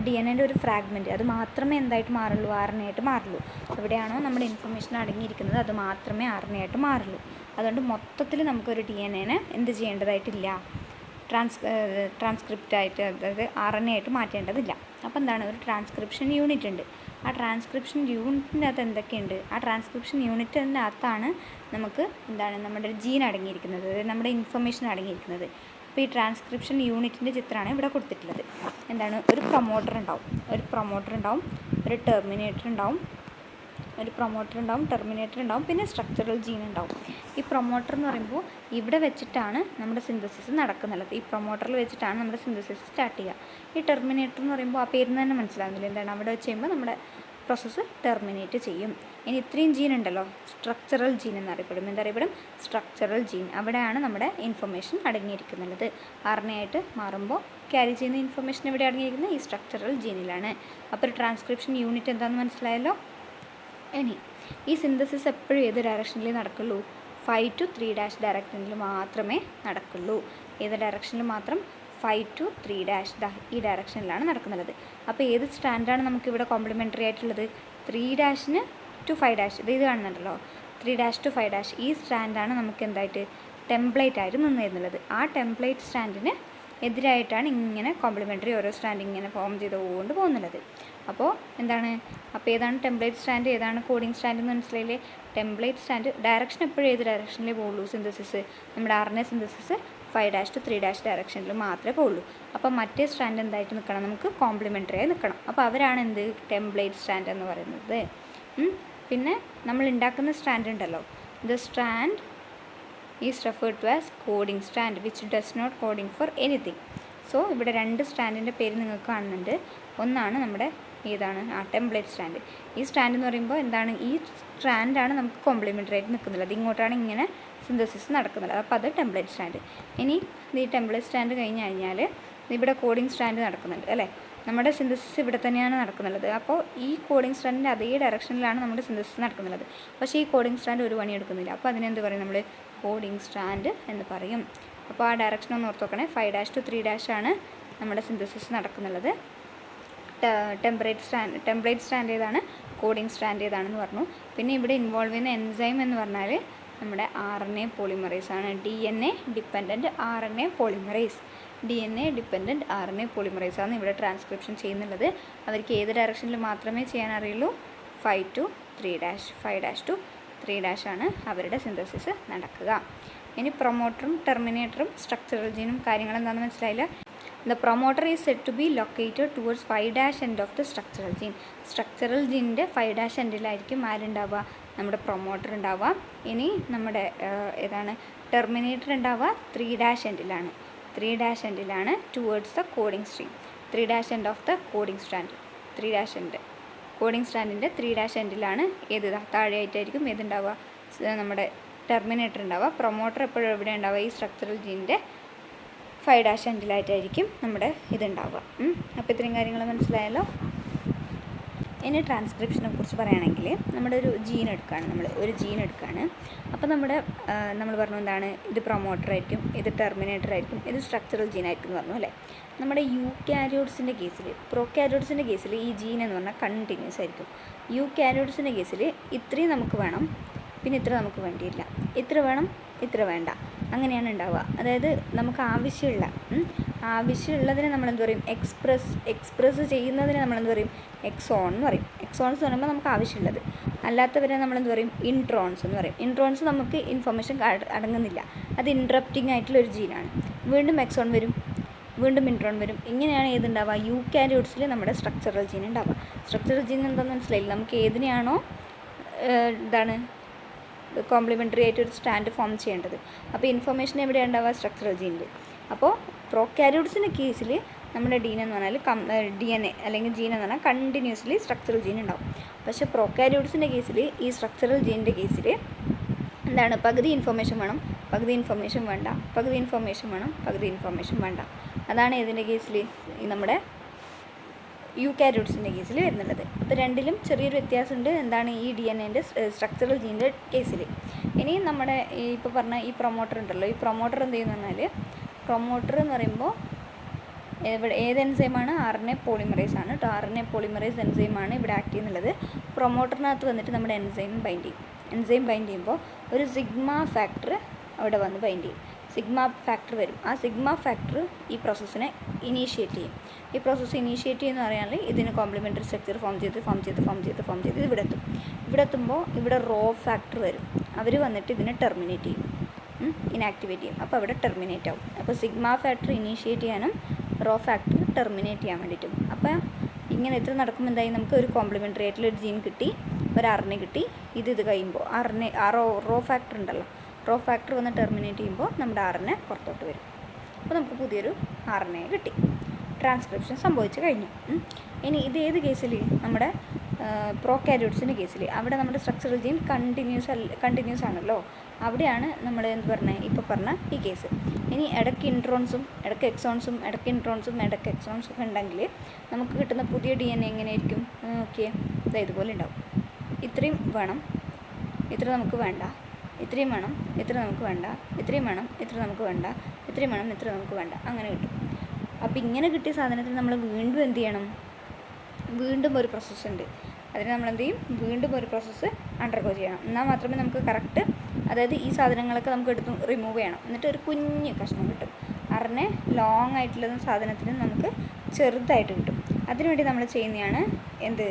DNA-ൻ്റെ ഒരു ഫ്രാഗ്മെൻറ്റ്, അത് മാത്രമേ എന്തായിട്ട് മാറുള്ളൂ? RNA ആയിട്ട് മാറുള്ളൂ. എവിടെയാണോ നമ്മുടെ ഇൻഫർമേഷൻ അടങ്ങിയിരിക്കുന്നത് അത് മാത്രമേ RNA ആയിട്ട് മാറുള്ളൂ. അതുകൊണ്ട് മൊത്തത്തിൽ നമുക്കൊരു DNA-നെ എന്ത് ചെയ്യേണ്ടതായിട്ടില്ല? ട്രാൻസ്ക്രിപ്റ്റായിട്ട്, അതായത് RNA ആയിട്ട് മാറ്റേണ്ടതില്ല. അപ്പോൾ എന്താണ്? ഒരു ട്രാൻസ്ക്രിപ്ഷൻ യൂണിറ്റ് ഉണ്ട്. ആ ട്രാൻസ്ക്രിപ്ഷൻ യൂണിറ്റിൻ്റെ അകത്ത് എന്തൊക്കെയുണ്ട്? ആ ട്രാൻസ്ക്രിപ്ഷൻ യൂണിറ്റിൻ്റെ അകത്താണ് നമുക്ക് എന്താണ് നമ്മുടെ ജീൻ അടങ്ങിയിരിക്കുന്നത്, അതായത് നമ്മുടെ ഇൻഫർമേഷൻ അടങ്ങിയിരിക്കുന്നത്. അപ്പോൾ ഈ ട്രാൻസ്ക്രിപ്ഷൻ യൂണിറ്റിൻ്റെ ചിത്രമാണ് ഇവിടെ കൊടുത്തിട്ടുള്ളത്. എന്താണ്? ഒരു പ്രൊമോട്ടർ ഉണ്ടാവും, ഒരു ടെർമിനേറ്റർ ഉണ്ടാവും, ടെർമിനേറ്റർ ഉണ്ടാവും, പിന്നെ സ്ട്രക്ചറൽ ജീൻ ഉണ്ടാവും. ഈ പ്രൊമോട്ടർ എന്ന് പറയുമ്പോൾ ഇവിടെ വെച്ചിട്ടാണ് നമ്മുടെ സിന്തസിസ് നടക്കുന്നത്. ഈ പ്രൊമോട്ടറിൽ വെച്ചിട്ടാണ് നമ്മുടെ സിന്തസിസ് സ്റ്റാർട്ട് ചെയ്യുക. ഈ ടെർമിനേറ്റർ എന്ന് പറയുമ്പോൾ ആ പേരിൽ തന്നെ മനസ്സിലാകുന്നില്ല എന്താണ്? അവിടെ വെച്ച് കഴിയുമ്പോൾ നമ്മുടെ പ്രോസസ്സ് ടെർമിനേറ്റ് ചെയ്യും. ഇനി ഇത്രയും ജീൻ ഉണ്ടല്ലോ, സ്ട്രക്ചറൽ ജീൻ എന്നറിയപ്പെടും. എന്തറിയപ്പെടും? Structural gene. അവിടെയാണ് നമ്മുടെ ഇൻഫർമേഷൻ അടങ്ങിയിരിക്കുന്നത്. RNA ആയിട്ട് മാറുമ്പോൾ ക്യാരി ചെയ്യുന്ന ഇൻഫർമേഷൻ എവിടെ അടങ്ങിയിരിക്കുന്നത്? ഈ സ്ട്രക്ചറൽ ജീനിലാണ്. അപ്പോൾ ട്രാൻസ്ക്രിപ്ഷൻ യൂണിറ്റ് എന്താണെന്ന് മനസ്സിലായല്ലോ. ഇനി ഈ സിന്തസിസ് എപ്പോഴും ഏത് ഡയറക്ഷനിൽ നടക്കുള്ളൂ? 5 to 3' ഡയറക്ഷനിൽ മാത്രമേ നടക്കുള്ളൂ. ഏത് ഡയറക്ഷനിൽ മാത്രം? 5 to 3' ഈ ഡയറക്ഷനിലാണ് നടക്കുന്നത്. അപ്പോൾ ഏത് സ്റ്റാൻഡാണ് നമുക്കിവിടെ കോംപ്ലിമെൻ്ററി ആയിട്ടുള്ളത്? 3' to 5'. ഇത് കാണുന്നുണ്ടല്ലോ, 3' to 5'. ഈ സ്റ്റാൻഡാണ് നമുക്ക് എന്തായിട്ട് ടെംപ്ലേറ്റ് ആയിട്ട് നിന്ന് തരുന്നുള്ളത്. ആ ടെംപ്ലേറ്റ് സ്റ്റാൻഡിന് എതിരായിട്ടാണ് ഇങ്ങനെ കോംപ്ലിമെൻ്ററി ഓരോ സ്റ്റാൻഡ് ഇങ്ങനെ ഫോം ചെയ്തുകൊണ്ട് പോകുന്നുള്ളത്. അപ്പോൾ എന്താണ്? അപ്പോൾ ഏതാണ് ടെംപ്ലേറ്റ് സ്റ്റാൻഡ്, ഏതാണ് കോഡിങ് സ്റ്റാൻഡ് എന്ന് മനസ്സിലായില്ലേ? ടെംപ്ലേറ്റ് സ്റ്റാൻഡ് ഡയറക്ഷൻ എപ്പോഴും ഏത് ഡയറക്ഷനിലേ പോകുള്ളൂ? സിന്തസിസ്, നമ്മുടെ RNA സിന്തസിസ് 5' to 3' ഡയറക്ഷനിൽ മാത്രമേ പോകുള്ളൂ. അപ്പോൾ മറ്റേ സ്റ്റാൻഡ് എന്തായിട്ട് നിൽക്കണം? നമുക്ക് കോംപ്ലിമെൻ്ററി ആയി നിൽക്കണം. അപ്പോൾ അവരാണ് എന്ത്? ടെംപ്ലേറ്റ് സ്റ്റാൻഡ് എന്ന് പറയുന്നത്. പിന്നെ നമ്മൾ ഉണ്ടാക്കുന്ന സ്റ്റാൻഡ് ഉണ്ടല്ലോ, the strand is referred to as coding strand which does not coding for anything. So ഇവിടെ 2 സ്റ്റാൻഡിൻ്റെ പേര് നിങ്ങൾക്ക് കാണുന്നുണ്ട്. ഒന്നാണ് നമ്മുടെ ഏതാണ്? Template stand. ഈ സ്റ്റാൻഡ് എന്ന് പറയുമ്പോൾ എന്താണ്? ഈ സ്റ്റാൻഡാണ് നമുക്ക് കോംപ്ലിമെൻ്ററി ആയിട്ട് നിൽക്കുന്നത്. അത് ഇങ്ങോട്ടാണ് ഇങ്ങനെ സിന്തസിസ് നടക്കുന്നത്. അപ്പോൾ അത് ടെംപ്ലേറ്റ് സ്റ്റാൻഡ്. ഇനി ഈ ടെംപ്ലേറ്റ് സ്റ്റാൻഡ് കഴിഞ്ഞ് കഴിഞ്ഞാൽ ഇവിടെ കോഡിങ് സ്റ്റാൻഡ് നടക്കുന്നുണ്ട് അല്ലേ? നമ്മുടെ സിന്തസിസ് ഇവിടെ തന്നെയാണ് നടക്കുന്നത്. അപ്പോൾ ഈ കോഡിങ് സ്റ്റാൻഡിൻ്റെ അതേ ഡയറക്ഷനിലാണ് നമ്മുടെ സിന്തസിസ് നടക്കുന്നത്. പക്ഷേ ഈ കോഡിങ് സ്റ്റാൻഡ് ഒരു പണി എടുക്കുന്നില്ല. അപ്പോൾ അതിനെന്ത് പറയും? നമ്മൾ കോഡിങ് സ്റ്റാൻഡ് എന്ന് പറയും. അപ്പോൾ ആ ഡയറക്ഷൻ ഒന്ന് ഓർത്ത് നോക്കണേ. 5' to 3' ആണ് നമ്മുടെ സിന്തസിസ് നടക്കുന്നുള്ളത്. ടെംപ്ലേറ്റ് സ്റ്റാൻഡ് ഏതാണ്? കോഡിങ് സ്റ്റാൻഡ് ഏതാണെന്ന് പറഞ്ഞു. പിന്നെ ഇവിടെ ഇൻവോൾവ് ചെയ്യുന്ന എൻസൈം എന്ന് പറഞ്ഞാൽ നമ്മുടെ RNA പോളിമറേസ് ആണ്. DNA dependent RNA polymerase. DNA dependent RNA polymerase ആണ് ഇവിടെ ട്രാൻസ്ക്രിപ്ഷൻ ചെയ്യുന്നുള്ളത്. അവർക്ക് ഏത് ഡയറക്ഷനിൽ മാത്രമേ ചെയ്യാൻ അറിയുള്ളൂ? 5 to 3' ആണ് അവരുടെ സിന്തസിസ് നടക്കുക. ഇനി പ്രൊമോട്ടറും ടെർമിനേറ്ററും സ്ട്രക്ചറൽ ജീനും കാര്യങ്ങൾ എന്താണെന്ന് മനസ്സിലായില്ല. The promoter is set to be located towards 5' end of the structural gene. Structural ജീനിൻ്റെ 5' എൻഡിലായിരിക്കും ആരുണ്ടാവുക, നമ്മുടെ പ്രൊമോട്ടർ ഉണ്ടാവുക. ഇനി നമ്മുടെ ഏതാണ് ടെർമിനേറ്റർ ഉണ്ടാവുക 3' എൻഡിലാണ്. 3' എൻഡിലാണ് towards the coding stream. 3' end of the coding strand. 3' end coding സ്റ്റാൻഡിൻ്റെ 3' എൻഡിലാണ് ഏത് താഴെയായിട്ടായിരിക്കും ഏതുണ്ടാവുക, നമ്മുടെ ടെർമിനേറ്റർ ഉണ്ടാവുക. പ്രൊമോട്ടർ എപ്പോഴും എവിടെ ഉണ്ടാവുക, ഈ സ്ട്രക്ചറൽ ജീനിൻ്റെ 5' എൻഡിലായിട്ടായിരിക്കും നമ്മുടെ ഇതുണ്ടാവുക. അപ്പോൾ ഇത്രയും കാര്യങ്ങൾ മനസ്സിലായല്ലോ. ഇനി ട്രാൻസ്ക്രിപ്ഷനെ കുറിച്ച് പറയുകയാണെങ്കിൽ നമ്മുടെ ഒരു ജീൻ എടുക്കുകയാണ്. അപ്പോൾ നമ്മൾ പറഞ്ഞു എന്താണ്, ഇത് പ്രൊമോട്ടർ ആയിരിക്കും, ഇത് ടെർമിനേറ്റർ ആയിരിക്കും, ഇത് സ്ട്രക്ചറൽ ജീൻ ആയിരിക്കും എന്ന് പറഞ്ഞു അല്ലേ. നമ്മുടെ യൂക്യാരിയോട്സിൻ്റെ കേസിൽ, പ്രോക്യാരിയോട്സിൻ്റെ കേസിൽ ഈ ജീൻ എന്ന് പറഞ്ഞാൽ കണ്ടിന്യൂസ് ആയിരിക്കും. യൂക്യാരിയോട്സിൻ്റെ കേസിൽ ഇത്രയും നമുക്ക് വേണം, പിന്നെ ഇത്ര നമുക്ക് വേണ്ടിയില്ല, ഇത്ര വേണം, ഇത്ര വേണ്ട, അങ്ങനെയാണ് ഉണ്ടാവുക. അതായത് നമുക്ക് ആവശ്യമുള്ളതിനെ നമ്മളെന്ത് പറയും, എക്സ്പ്രസ് ചെയ്യുന്നതിനെ നമ്മളെന്ത് പറയും, എക്സോൺ എന്ന് പറയും. എക്സോൺസ് എന്ന് പറയുമ്പോൾ നമുക്ക് ആവശ്യമുള്ളത്. അല്ലാത്തവരെ നമ്മളെന്ത് പറയും, ഇൻട്രോൺസ് എന്ന് പറയും. ഇൻട്രോൺസ് നമുക്ക് ഇൻഫർമേഷൻ അടങ്ങുന്നില്ല, അത് ഇൻട്രപ്റ്റിംഗ് ആയിട്ടുള്ളൊരു ജീനാണ്. വീണ്ടും എക്സോൺ വരും, വീണ്ടും ഇൻട്രോൺ വരും. ഇങ്ങനെയാണ് ഏതുണ്ടാവുക, യൂക്യാരിയോട്സിൽ നമ്മുടെ സ്ട്രക്ചറൽ ജീൻ ഉണ്ടാവുക. സ്ട്രക്ചറൽ ജീൻ എന്താണെന്ന് മനസ്സിലായില്ല. നമുക്ക് ഏതിനെയാണോ കോംപ്ലിമെൻ്ററി ആയിട്ട് ഒരു സ്റ്റാൻഡ് ഫോം ചെയ്യേണ്ടത്, അപ്പോൾ ഇൻഫർമേഷൻ എവിടെയാണ് ഉണ്ടാവുക, സ്ട്രക്ചറൽ ജീനിൽ. അപ്പോൾ പ്രോക്യാരിയോട്സിൻ്റെ കേസിൽ നമ്മുടെ ഡീൻ എന്ന് പറഞ്ഞാൽ DNA അല്ലെങ്കിൽ ജീൻ എന്ന് പറഞ്ഞാൽ കണ്ടിന്യൂസ്ലി സ്ട്രക്ചറൽ ജീൻ ഉണ്ടാവും. പക്ഷേ പ്രോക്യാരിയോട്സിൻ്റെ കേസിൽ ഈ സ്ട്രക്ചറൽ ജീനിൻ്റെ കേസിൽ എന്താണ്, പകുതി ഇൻഫർമേഷൻ വേണം, പകുതി ഇൻഫർമേഷൻ വേണ്ട, പകുതി ഇൻഫർമേഷൻ വേണം, പകുതി ഇൻഫർമേഷൻ വേണ്ട. അതാണ് ഏതിൻ്റെ കേസിൽ, നമ്മുടെ യൂക്യാരിയോട്സിൻ്റെ കേസിൽ വരുന്നുള്ളത്. അപ്പോൾ രണ്ടിലും ചെറിയൊരു വ്യത്യാസമുണ്ട്. എന്താണ്, ഈ DNAൻ്റെ സ്ട്രക്ചറൽ ജീനിൻ്റെ കേസിൽ. ഇനി നമ്മുടെ ഇപ്പോൾ പറഞ്ഞ ഈ പ്രൊമോട്ടർ ഉണ്ടല്ലോ, ഈ പ്രൊമോട്ടർ എന്ത് ചെയ്യുന്നു പറഞ്ഞാൽ, പ്രൊമോട്ടർ എന്ന് പറയുമ്പോൾ ഏത് എൻസൈമാണ്, RNA പോളിമറേസ് ആണ് കേട്ടോ. RNA പോളിമറേസ് എൻസൈമാണ് ഇവിടെ ആക്ട് ചെയ്യുന്നുള്ളത്. പ്രൊമോട്ടറിനകത്ത് വന്നിട്ട് നമ്മുടെ എൻസൈം ബൈൻഡ് ചെയ്യും. എൻസൈം ബൈൻഡ് ചെയ്യുമ്പോൾ ഒരു സിഗ്മ ഫാക്ടർ അവിടെ വന്ന് ബൈൻഡ് ചെയ്യും. സിഗ്മ ഫാക്ടർ വരും. ആ സിഗ്മ ഫാക്ടർ ഈ പ്രോസസ്സിനെ ഇനീഷ്യേറ്റ് ചെയ്യും. ഈ പ്രോസസ്സ് ഇനീഷ്യേറ്റ് ചെയ്യുന്ന പറയാൻ ഇതിന് കോംപ്ലിമെൻ്ററി സ്ട്രക്ചർ ഫോം ചെയ്ത് ഇവിടെ എത്തും. ഇവിടെ എത്തുമ്പോൾ ഇവിടെ റോ ഫാക്ടർ വരും. അവർ വന്നിട്ട് ഇതിനെ ടെർമിനേറ്റ് ചെയ്യും, ഇനാക്ടിവേറ്റ് ചെയ്യും. അപ്പോൾ അവിടെ ടെർമിനേറ്റ് ആവും. അപ്പോൾ സിഗ്മ ഫാക്ടർ ഇനീഷ്യേറ്റ് ചെയ്യാനും റോ ഫാക്ടർ ടെർമിനേറ്റ് ചെയ്യാൻ വേണ്ടിയിട്ടും. അപ്പോൾ ഇങ്ങനെ എത്ര നടക്കുമ്പോൾ എന്തായി, നമുക്ക് ഒരു കോംപ്ലിമെൻ്ററി ആയിട്ടുള്ള ഒരു ജീൻ കിട്ടി, ഒരു RNA കിട്ടി. ഇത് കഴിയുമ്പോൾ റോ ഫാക്ടർ ഉണ്ടല്ലോ, റോ ഫാക്ടർ വന്ന് ടെർമിനേറ്റ് ചെയ്യുമ്പോൾ നമ്മുടെ RNA പുറത്തോട്ട് വരും. അപ്പോൾ നമുക്ക് പുതിയൊരു RNA കിട്ടി. ട്രാൻസ്ക്രിപ്ഷൻ സംഭവിച്ചു കഴിഞ്ഞു. ഇനി ഇത് ഏത് കേസിൽ, നമ്മുടെ പ്രോക്യാരിയോട്സിൻ്റെ കേസിൽ, അവിടെ നമ്മുടെ സ്ട്രക്ചറൽ ജീൻ കണ്ടിന്യൂസ് ആണല്ലോ. അവിടെയാണ് നമ്മൾ എന്ത് പറഞ്ഞത്, ഇപ്പോൾ പറഞ്ഞ ഈ കേസ്. ഇനി ഇടയ്ക്ക് ഇൻട്രോൺസും ഇടയ്ക്ക് എക്സോൺസും ഇടയ്ക്ക് ഇൻട്രോൺസും ഇടയ്ക്ക് എക്സോൺസും ഉണ്ടെങ്കിൽ നമുക്ക് കിട്ടുന്ന പുതിയ DNA എങ്ങനെയായിരിക്കും, ഓക്കെ, ഇതുപോലെ ഉണ്ടാവും. ഇത്രയും വേണം, ഇത്ര നമുക്ക് വേണ്ട, ഇത്രയും വേണം, ഇത്ര നമുക്ക് വേണ്ട, ഇത്രയും വേണം, ഇത്ര നമുക്ക് വേണ്ട, ഇത്രയും വേണം, ഇത്ര നമുക്ക് വേണ്ട, അങ്ങനെ കിട്ടും. അപ്പോൾ ഇങ്ങനെ കിട്ടിയ സാധനത്തിന് നമ്മൾ വീണ്ടും എന്ത് ചെയ്യണം, വീണ്ടും ഒരു പ്രോസസ്സ് ഉണ്ട്. അതിന് നമ്മൾ എന്ത് ചെയ്യും, വീണ്ടും ഒരു പ്രോസസ്സ് അണ്ടർഗോ ചെയ്യണം. എന്നാൽ മാത്രമേ നമുക്ക് കറക്റ്റ്, അതായത് ഈ സാധനങ്ങളൊക്കെ നമുക്ക് എടുത്ത് റിമൂവ് ചെയ്യണം. എന്നിട്ട് ഒരു കുഞ്ഞ് കഷ്ണം കിട്ടും. RNA ലോങ് ആയിട്ടുള്ള സാധനത്തിന് നമുക്ക് ചെറുതായിട്ട് കിട്ടും. അതിനുവേണ്ടി നമ്മൾ ചെയ്യുന്നതാണ് എന്ത്,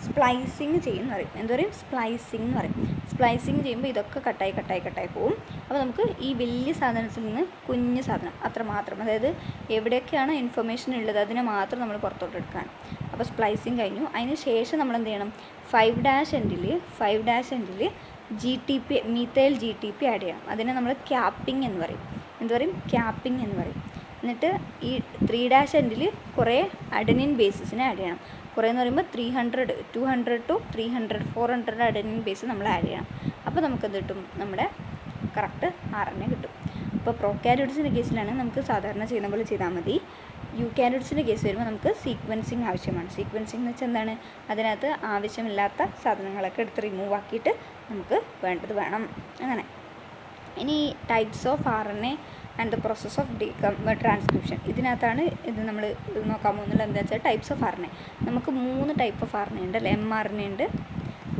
സ്പ്ലൈസിങ് ചെയ്യുന്ന പറയും. എന്ത് പറയും, സ്പ്ലൈസിങ് എന്ന് പറയും. സ്പ്ലൈസിങ് ചെയ്യുമ്പോൾ ഇതൊക്കെ കട്ടായി പോകും. അപ്പോൾ നമുക്ക് ഈ വലിയ സാധനത്തിൽ നിന്ന് കുഞ്ഞ് സാധനം അത്രമാത്രം, അതായത് എവിടെയൊക്കെയാണ് ഇൻഫർമേഷൻ ഉള്ളത് അതിനെ മാത്രം നമ്മൾ പുറത്തോട്ട് എടുക്കുകയാണ്. അപ്പോൾ സ്പ്ലൈസിങ് കഴിഞ്ഞു. അതിന് ശേഷം നമ്മൾ എന്ത് ചെയ്യണം, 5' എൻഡിൽ GTP മീത്തൈൽ GTP ആഡ് ചെയ്യണം. അതിനെ നമ്മൾ ക്യാപ്പിംഗ് എന്ന് പറയും. ക്യാപ്പിംഗ് എന്ന് പറയും. എന്നിട്ട് ഈ 3' എൻഡിൽ കുറേ അഡനിൻ ബേസിസിനെ ആഡ് ചെയ്യണം. കുറേ എന്ന് പറയുമ്പോൾ 200 to 300 400 അഡനിൻ ബേസ് നമ്മൾ ആഡ് ചെയ്യണം. അപ്പോൾ നമുക്കെന്ത് കിട്ടും, നമ്മുടെ കറക്റ്റ് RNA കിട്ടും. അപ്പോൾ പ്രോക്യാരിയോട്സിൻ്റെ കേസിലാണ് നമുക്ക് സാധാരണ ചെയ്യുന്ന പോലെ ചെയ്താൽ മതി. യൂക്യാരിയോട്സിൻ്റെ കേസ് വരുമ്പോൾ നമുക്ക് സീക്വൻസിങ് ആവശ്യമാണ്. സീക്വൻസിങ് എന്ന് വെച്ചാൽ എന്താണ്, അതിനകത്ത് ആവശ്യമില്ലാത്ത സാധനങ്ങളൊക്കെ എടുത്ത് റിമൂവ് ആക്കിയിട്ട് നമുക്ക് വേണ്ടത് വേണം, അങ്ങനെ. ഇനി types of RNA and the process of transcription, ഇതിനകത്താണ് ഇത് നമ്മൾ നോക്കാൻ പോകുന്നത്. എന്താ വെച്ചാൽ ടൈപ്സ് ഓഫ് RNA, നമുക്ക് 3 ടൈപ്പ് ഓഫ് RNA ഉണ്ട് അല്ലേ. mRNA ഉണ്ട്,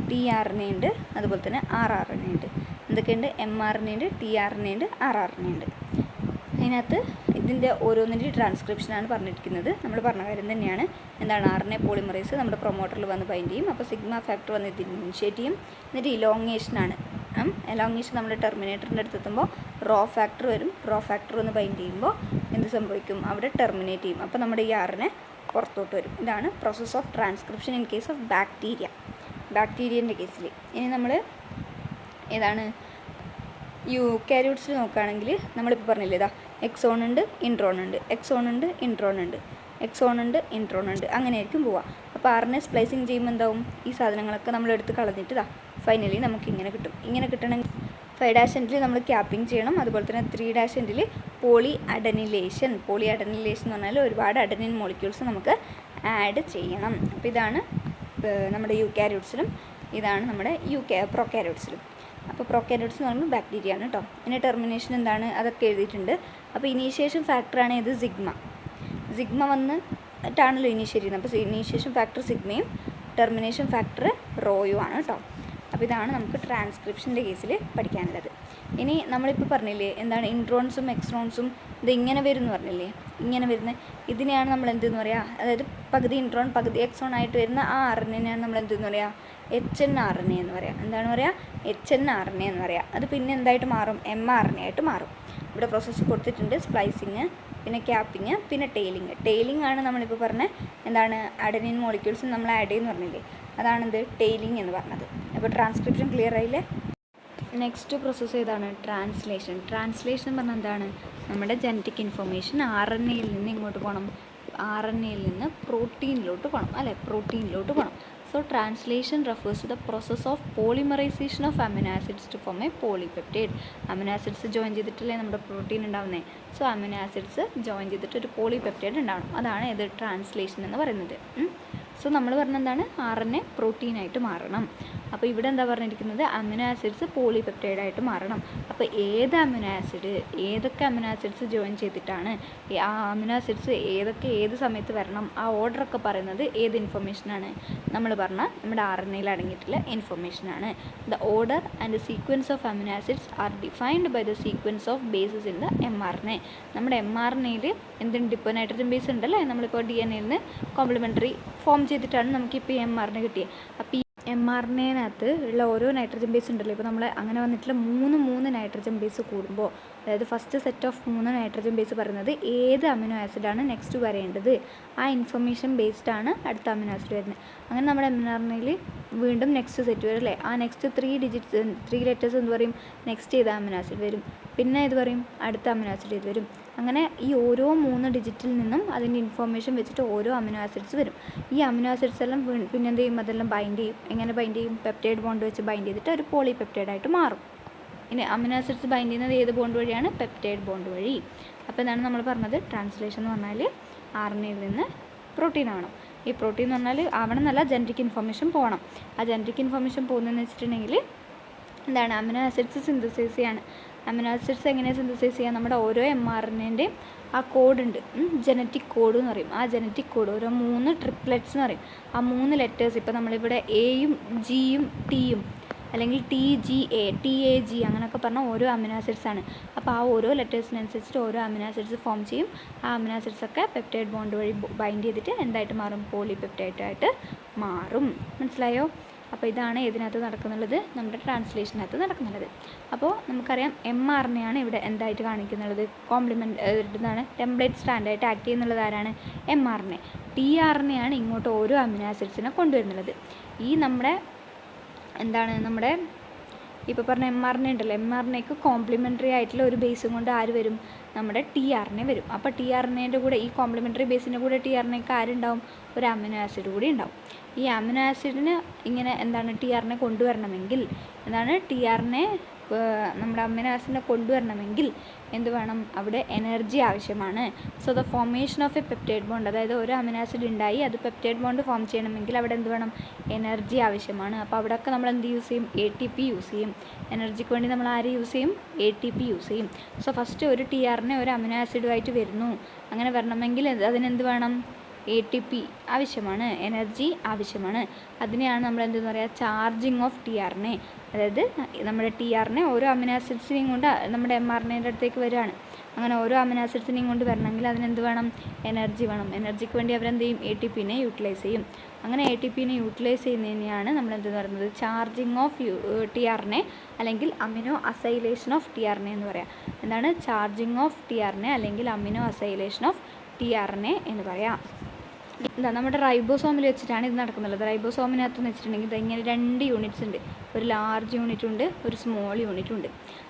tRNA ഉണ്ട്, അതുപോലെ തന്നെ rRNA ഉണ്ട്. എന്തൊക്കെയുണ്ട്, mRNA ഉണ്ട്, tRNA ഉണ്ട്, rRNA ഉണ്ട്. അതിനകത്ത് ഇതിൻ്റെ ഓരോന്നിൻ്റെ ട്രാൻസ്ക്രിപ്ഷനാണ് പറഞ്ഞിരിക്കുന്നത്. നമ്മൾ പറഞ്ഞ കാര്യം തന്നെയാണ്. എന്താണ്, RNA പോളിമറേസ് നമ്മുടെ പ്രൊമോട്ടറിൽ വന്ന് ബൈൻഡ് ചെയ്യും. അപ്പോൾ സിഗ്മ ഫാക്ടർ വന്ന് ഇത് ഇനിഷ്യേറ്റ് ചെയ്യും. എന്നിട്ട് ഇലോങ്ങേഷനാണ് എലോങ്ങേഷൻ നമ്മുടെ ടെർമിനേറ്ററിൻ്റെ അടുത്ത് എത്തുമ്പോൾ റോ ഫാക്ടർ വരും. റോ ഫാക്ടർ ഒന്ന് ബൈൻഡ് ചെയ്യുമ്പോൾ എന്ത് സംഭവിക്കും, അവിടെ ടെർമിനേറ്റ് ചെയ്യും. അപ്പോൾ നമ്മുടെ ഈ ആറിനെ പുറത്തോട്ട് വരും. ഇതാണ് process of transcription in case of ബാക്ടീരിയൻ്റെ കേസിൽ. ഇനി നമ്മൾ ഏതാണ് യൂക്കാരിയോട്സിൽ നോക്കുകയാണെങ്കിൽ നമ്മളിപ്പോൾ പറഞ്ഞില്ലേ, ഇതാ എക്സോൺ ഉണ്ട്, ഇൻട്രോൺ ഉണ്ട്, എക്സോൺ ഉണ്ട്, ഇൻട്രോൺ ഉണ്ട്, എക്സോൺ ഉണ്ട്, ഇൻട്രോൺ ഉണ്ട്, അങ്ങനെയായിരിക്കും പോവുക. അപ്പോൾ ആറിനെ സ്പ്ലൈസിങ് ചെയ്യുമ്പോൾ എന്താവും, ഈ സാധനങ്ങളൊക്കെ നമ്മൾ എടുത്ത് കളഞ്ഞിട്ട് ഇതാ ഫൈനലി നമുക്ക് ഇങ്ങനെ കിട്ടും. ഇങ്ങനെ കിട്ടണമെങ്കിൽ 5' എൻഡിൽ നമ്മൾ ക്യാപ്പിംഗ് ചെയ്യണം. അതുപോലെ തന്നെ 3' എൻഡിൽ പോളി അഡനിലേഷൻ എന്ന് പറഞ്ഞാൽ ഒരുപാട് അഡനിൻ മോളിക്യൂൾസ് നമുക്ക് ആഡ് ചെയ്യണം. അപ്പോൾ ഇതാണ് നമ്മുടെ യൂക്കാരിയോട്സിലും, ഇതാണ് നമ്മുടെ പ്രൊക്കാരിയോട്സിലും. അപ്പോൾ പ്രൊക്കാരിയോട്സ് എന്ന് പറയുമ്പോൾ ബാക്ടീരിയ ആണ് കേട്ടോ. ഇനി ടെർമിനേഷൻ എന്താണ് അതൊക്കെ എഴുതിയിട്ടുണ്ട്. അപ്പോൾ ഇനീഷ്യേഷൻ ഫാക്ടറാണ് ഇത് സിഗ്മ വന്നിട്ടാണല്ലോ ഇനീഷ്യേറ്റ് ചെയ്യുന്നത്. അപ്പോൾ ഇനീഷ്യേഷൻ ഫാക്ടർ സിഗ്മയും ടെർമിനേഷൻ ഫാക്ടർ റോയും ആണ് കേട്ടോ. അപ്പോൾ ഇതാണ് നമുക്ക് ട്രാൻസ്ക്രിപ്ഷൻ്റെ കേസിൽ പഠിക്കാനുള്ളത്. ഇനി നമ്മളിപ്പോൾ പറഞ്ഞില്ലേ എന്താണ് ഇൻട്രോൺസും എക്സ്ട്രോൺസും ഇത് ഇങ്ങനെ വരും എന്ന് പറഞ്ഞില്ലേ, ഇങ്ങനെ വരുന്ന ഇതിനെയാണ് നമ്മൾ എന്തെന്ന് പറയുക, അതായത് പകുതി ഇൻട്രോൺ പകുതി എക്സോൺ ആയിട്ട് വരുന്ന ആ ആറിനെയാണ് നമ്മൾ എന്തെന്ന് പറയുക, HNRNA എന്ന് പറയാം. എന്താണ് പറയുക, HNRNA എന്ന് പറയാം. അത് പിന്നെ എന്തായിട്ട് മാറും, mRNA ആയിട്ട് മാറും. ഇവിടെ പ്രോസസ്സ് കൊടുത്തിട്ടുണ്ട്, സ്പ്ലൈസിങ്, പിന്നെ ക്യാപ്പിങ്, പിന്നെ ടെയിലിംഗ് ആണ് നമ്മളിപ്പോൾ പറഞ്ഞ എന്താണ് അഡനിൻ മോളിക്യൂൾസ് നമ്മൾ ആഡ് ചെയ്യുന്നു പറഞ്ഞില്ലേ, അതാണെന്ത് ടെയിലിംഗ് എന്ന് പറഞ്ഞത്. അപ്പോൾ ട്രാൻസ്ക്രിപ്ഷൻ ക്ലിയർ ആയില്ലേ. നെക്സ്റ്റ് പ്രോസസ്സ് ഏതാണ്, ട്രാൻസ്ലേഷൻ എന്ന് പറഞ്ഞാൽ എന്താണ്, നമ്മുടെ ജനറ്റിക് ഇൻഫർമേഷൻ RNAയിൽ നിന്ന് ഇങ്ങോട്ട് പോകണം, RNAയിൽ നിന്ന് പ്രോട്ടീനിലോട്ട് പോകണം. So translation refers to the process of polymerization of amino acids to form a polypeptide. Amino acids join ചെയ്തിട്ടല്ലേ നമ്മുടെ പ്രോട്ടീൻ ഉണ്ടാവുന്നത്. സോ അമിനോ ആസിഡ്സ് ജോയിൻ ചെയ്തിട്ട് ഒരു പോളിപെപ്റ്റൈഡ് ഉണ്ടാവണം. അതാണ് ഇത് ട്രാൻസ്ലേഷൻ എന്ന് പറയുന്നത്. സോ നമ്മൾ പറഞ്ഞ എന്താണ്, RNA പ്രോട്ടീനായിട്ട് മാറണം. അപ്പോൾ ഇവിടെ എന്താ പറഞ്ഞിരിക്കുന്നത്, അമിനോ ആസിഡ്സ് പോളിപെപ്റ്റൈഡായിട്ട് മാറണം. അപ്പോൾ ഏതൊക്കെ അമിനോ ആസിഡ്സ് ജോയിൻ ചെയ്തിട്ടാണ് ആ അമിനോ ആസിഡ്സ് ഏത് സമയത്ത് വരണം, ആ ഓർഡറൊക്കെ പറയുന്നത് ഏത് ഇൻഫർമേഷനാണ്, നമ്മൾ പറഞ്ഞ നമ്മുടെ RNAയിൽ അടങ്ങിയിട്ടുള്ള ഇൻഫർമേഷനാണ്. The order and sequence of amino acids are defined by the sequence of bases in the mRNA. നമ്മുടെ mRNAയിൽ എന്തുണ്ട്, ഇപ്പോൾ നൈട്രജൻ ബേസ് ഉണ്ടല്ലേ, നമ്മളിപ്പോൾ DNA-യിൽ നിന്ന് കോംപ്ലിമെൻ്ററി ഫോം ചെയ്തിട്ടാണ് നമുക്കിപ്പോൾ ഈ mRNA കിട്ടിയത്. അപ്പോൾ ഈ mRNA-നകത്ത് ഉള്ള ഓരോ നൈട്രജൻ ബേസ് ഉണ്ടല്ലോ, ഇപ്പോൾ നമ്മൾ അങ്ങനെ വന്നിട്ടുള്ള മൂന്ന് നൈട്രജൻ ബേസ് കൂടുമ്പോൾ, അതായത് first set of 3 nitrogen base പറയുന്നത് ഏത് അമിനോ ആസിഡാണ് നെക്സ്റ്റ് വരേണ്ടത്, ആ ഇൻഫർമേഷൻ ബേസ്ഡാണ് അടുത്ത അമിനോ ആസിഡ് വരുന്നത്. അങ്ങനെ നമ്മുടെ mRNA-ൽ വീണ്ടും നെക്സ്റ്റ് സെറ്റ് വരും അല്ലേ, ആ നെക്സ്റ്റ് 3 ലെറ്റേഴ്സ് എന്ത് പറയും, നെക്സ്റ്റ് ചെയ്ത അമിനോ ആസിഡ് വരും, പിന്നെ ഇത് പറയും അടുത്ത അമിനോ ആസിഡ് ഇത് വരും. അങ്ങനെ ഈ ഓരോ 3 ഡിജിറ്റിൽ നിന്നും അതിൻ്റെ ഇൻഫർമേഷൻ വെച്ചിട്ട് ഓരോ അമിനോ ആസിഡ്സ് വരും. ഈ അമിനോ ആസിഡ്സ് എല്ലാം പിന്നെ എന്ത് ചെയ്യും, അതെല്ലാം ബൈൻഡ് ചെയ്യും. എങ്ങനെ ബൈൻഡ് ചെയ്യും, പെപ്റ്റൈഡ് ബോണ്ട് വെച്ച് ബൈൻഡ് ചെയ്തിട്ട് ഒരു പോളിപെപ്റ്റൈഡായിട്ട് മാറും. ഇനി അമിനോ ആസിഡ്സ് ബൈൻഡ് ചെയ്യുന്നത് ഏത് ബോണ്ട് വഴിയാണ്, പെപ്റ്റൈഡ് ബോണ്ട് വഴി. അപ്പോൾ എന്താണ് നമ്മൾ പറഞ്ഞത്, ട്രാൻസ്ലേഷൻ എന്ന് പറഞ്ഞാൽ RNA-യിൽ നിന്ന് പ്രോട്ടീൻ ആവണം. ഈ പ്രോട്ടീൻ എന്ന് പറഞ്ഞാൽ ആവണമെന്നല്ല, ജനറ്റിക് ഇൻഫർമേഷൻ പോകണം. ആ ജനറ്റിക് ഇൻഫർമേഷൻ പോകുന്നതെന്ന് വെച്ചിട്ടുണ്ടെങ്കിൽ എന്താണ്, അമിനോ ആസിഡ്സ് സിന്തസൈസ് ചെയ്യാണ്. അമിനോ ആസിഡ്സ് എങ്ങനെയാണ് സിന്തസൈസ് ചെയ്യുക, നമ്മുടെ ഓരോ mRNA-ൻ്റെയും ആ കോഡുണ്ട്, ജനറ്റിക് കോഡ് എന്ന് പറയും. ആ ജനറ്റിക് കോഡ് ഓരോ 3 ട്രിപ്ലെറ്റ്സ് എന്ന് പറയും. ആ 3 ലെറ്റേഴ്സ്, ഇപ്പോൾ നമ്മളിവിടെ Aയും Gയും Tയും അല്ലെങ്കിൽ TAG അങ്ങനെയൊക്കെ പറഞ്ഞാൽ ഓരോ അമിനോ ആസിഡ്സ് ആണ്. അപ്പോൾ ആ ഓരോ ലെറ്റേഴ്സിനനുസരിച്ചിട്ട് ഓരോ അമിനോ ആസിഡ്സ് ഫോം ചെയ്യും. ആ അമിനോ ആസിഡ്സൊക്കെ പെപ്റ്റൈഡ് ബോണ്ട് വഴി ബൈൻഡ് ചെയ്തിട്ട് എന്തായിട്ട് മാറും, പോളിപെപ്റ്റൈഡായിട്ട് മാറും. മനസ്സിലായോ? അപ്പോൾ ഇതാണ് ഇതിനകത്ത് നടക്കുന്നുള്ളത്, നമ്മുടെ ട്രാൻസ്ലേഷനകത്ത് നടക്കുന്നുള്ളത്. അപ്പോൾ നമുക്കറിയാം mRNA ആണ് ഇവിടെ എന്തായിട്ട് കാണിക്കുന്നുള്ളത്, എന്താണ് ടെംപ്ലേറ്റ് സ്റ്റാൻഡായിട്ട് ആക്ട് ചെയ്യുന്നുള്ളത് ആരാണ്, mRNA. tRNA ആണ് ഇങ്ങോട്ട് ഓരോ അമിനോ ആസിഡ്സിനെ കൊണ്ടുവരുന്നുള്ളത്. ഈ നമ്മുടെ ഇപ്പോൾ പറഞ്ഞ mRNA ഉണ്ടല്ലോ, mRNAക്ക് കോംപ്ലിമെൻ്ററി ആയിട്ടുള്ള ഒരു ബേസും കൊണ്ട് ആര് വരും, നമ്മുടെ tRNA വരും. അപ്പോൾ tRNA-ൻ്റെ കൂടെ ഈ കോംപ്ലിമെൻ്ററി ബേസിൻ്റെ കൂടെ tRNA-ക്ക് ആരുണ്ടാവും, ഒരു അമിനോ ആസിഡ് കൂടി ഉണ്ടാവും. ഈ അമിനോ ആസിഡിന് ഇങ്ങനെ tRNA കൊണ്ടുവരണമെങ്കിൽ നമ്മുടെ അമിനോ ആസിഡിനെ കൊണ്ടുവരണമെങ്കിൽ എന്ത് വേണം, അവിടെ എനർജി ആവശ്യമാണ്. So the formation of A peptide bond, അതായത് ഒരു അമിനോ ആസിഡ് ഉണ്ടായി അത് പെപ്റ്റൈഡ് ബോണ്ട് ഫോം ചെയ്യണമെങ്കിൽ അവിടെ എന്ത് വേണം, എനർജി ആവശ്യമാണ്. അപ്പോൾ അവിടെയൊക്കെ നമ്മൾ എന്ത് യൂസ് ചെയ്യും, ATP യൂസ് ചെയ്യും. എനർജിക്ക് വേണ്ടി നമ്മൾ ആര് യൂസ് ചെയ്യും, ATP യൂസ് ചെയ്യും. സോ ഫസ്റ്റ് ഒരു tRNA ഒരു അമിനോ ആസിഡുമായിട്ട് വരുന്നു. അങ്ങനെ വരണമെങ്കിൽ അതിനെന്ത് വേണം, ATP ആവശ്യമാണ്, എനർജി ആവശ്യമാണ്. അതിനെയാണ് നമ്മൾ എന്തെന്ന് പറയുക, ചാർജിങ് ഓഫ് tRNA. അതായത് നമ്മുടെ tRNA ഓരോ അമിനോ ആസിഡ്സിനെയും കൊണ്ട് നമ്മുടെ mRNAയുടെ അടുത്തേക്ക് വരികയാണ്. അങ്ങനെ ഓരോ അമിനോ ആസിഡ്സിനെയും കൊണ്ട് വരണമെങ്കിൽ അതിനെന്ത് വേണം, എനർജി വേണം. എനർജിക്ക് വേണ്ടി അവരെന്ത് ചെയ്യും, ATPനെ യൂട്ടിലൈസ് ചെയ്യും. അങ്ങനെ ATPനെ യൂട്ടിലൈസ് ചെയ്യുന്നതിനെയാണ് നമ്മൾ എന്തെന്ന് പറയുന്നത്, ചാർജിങ് ഓഫ് tRNA അല്ലെങ്കിൽ അമിനോ അസൈലേഷൻ ഓഫ് tRNA എന്ന് പറയാം. എന്താണ് ചാർജിങ് ഓഫ് tRNA അല്ലെങ്കിൽ അമിനോ അസൈലേഷൻ ഓഫ് tRNA എന്ന് പറയാം. എന്താ നമ്മുടെ റൈബോസോമിൽ വെച്ചിട്ടാണ് ഇത് നടക്കുന്നത്. റൈബോസോമിനകത്ത് എന്ന് വെച്ചിട്ടുണ്ടെങ്കിൽ ഇങ്ങനെ 2 യൂണിറ്റ്സ് ഉണ്ട്, ഒരു ലാർജ് യൂണിറ്റ് ഉണ്ട്, ഒരു സ്മോൾ യൂണിറ്റ് ഉണ്ട്.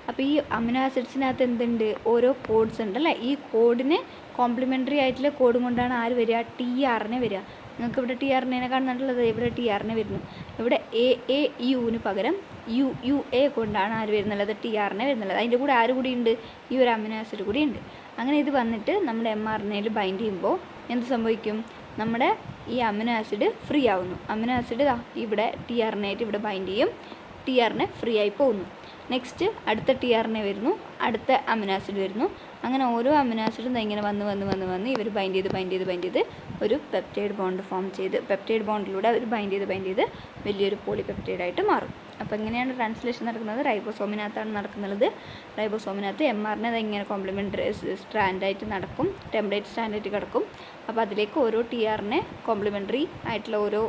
അപ്പോൾ ഈ അമിനോ ആസിഡ്സിനകത്ത് എന്തുണ്ട്, ഓരോ കോഡ്സ് ഉണ്ട് അല്ലേ. ഈ കോഡിന് കോംപ്ലിമെൻ്ററി ആയിട്ടുള്ള കോഡും കൊണ്ടാണ് ആര് വരിക, tRNA വരിക. നിങ്ങൾക്ക് ഇവിടെ tRNA കാണുന്നുള്ളത്, ഇവിടെ tRNA വരുന്നു. ഇവിടെ AAUന് പകരം UUA കൊണ്ടാണ് ആര് വരുന്നുള്ളത്, tRNA വരുന്നുള്ളത്. അതിൻ്റെ കൂടെ ആര് കൂടി ഉണ്ട്, ഈ ഒരു അമിനോ ആസിഡ് കൂടി ഉണ്ട്. അങ്ങനെ ഇത് വന്നിട്ട് നമ്മുടെ mRNAയിൽ ബൈൻഡ് ചെയ്യുമ്പോൾ എന്ത് സംഭവിക്കും, നമ്മുടെ ഈ അമിനോ ആസിഡ് ഫ്രീ ആവുന്നു. അമിനോ ആസിഡ് ഇവിടെ tRNA ആയിട്ട് ഇവിടെ ബൈൻഡ് ചെയ്യും, tRNA ഫ്രീ ആയി പോകുന്നു. നെക്സ്റ്റ് അടുത്ത tRNA വരുന്നു, അടുത്ത അമിനോ ആസിഡ് വരുന്നു. അങ്ങനെ ഓരോ അമിനോ ആസിഡും ഇങ്ങനെ വന്ന് ഇവർ ബൈൻഡ് ചെയ്ത് ഒരു പെപ്റ്റൈഡ് ബോണ്ട് ഫോം ചെയ്ത്, പെപ്റ്റൈഡ് ബോണ്ടിലൂടെ അവർ ബൈൻഡ് ചെയ്ത് വലിയൊരു പോളിപെപ്റ്റൈഡായിട്ട് മാറും. അപ്പോൾ എങ്ങനെയാണ് ട്രാൻസ്ലേഷൻ നടക്കുന്നത്, റൈബോസോമിനകത്താണ് നടക്കുന്നത്. റൈബോസോമിനകത്ത് mRNA ഇങ്ങനെ കോംപ്ലിമെൻ്ററി സ്ട്രാൻഡായിട്ട് നടക്കും, ടെംപ്ലേറ്റ് സ്ട്രാൻഡായിട്ട് കിടക്കും. അപ്പോൾ അതിലേക്ക് ഓരോ tRNA കോംപ്ലിമെൻ്ററി ആയിട്ടുള്ള ഓരോ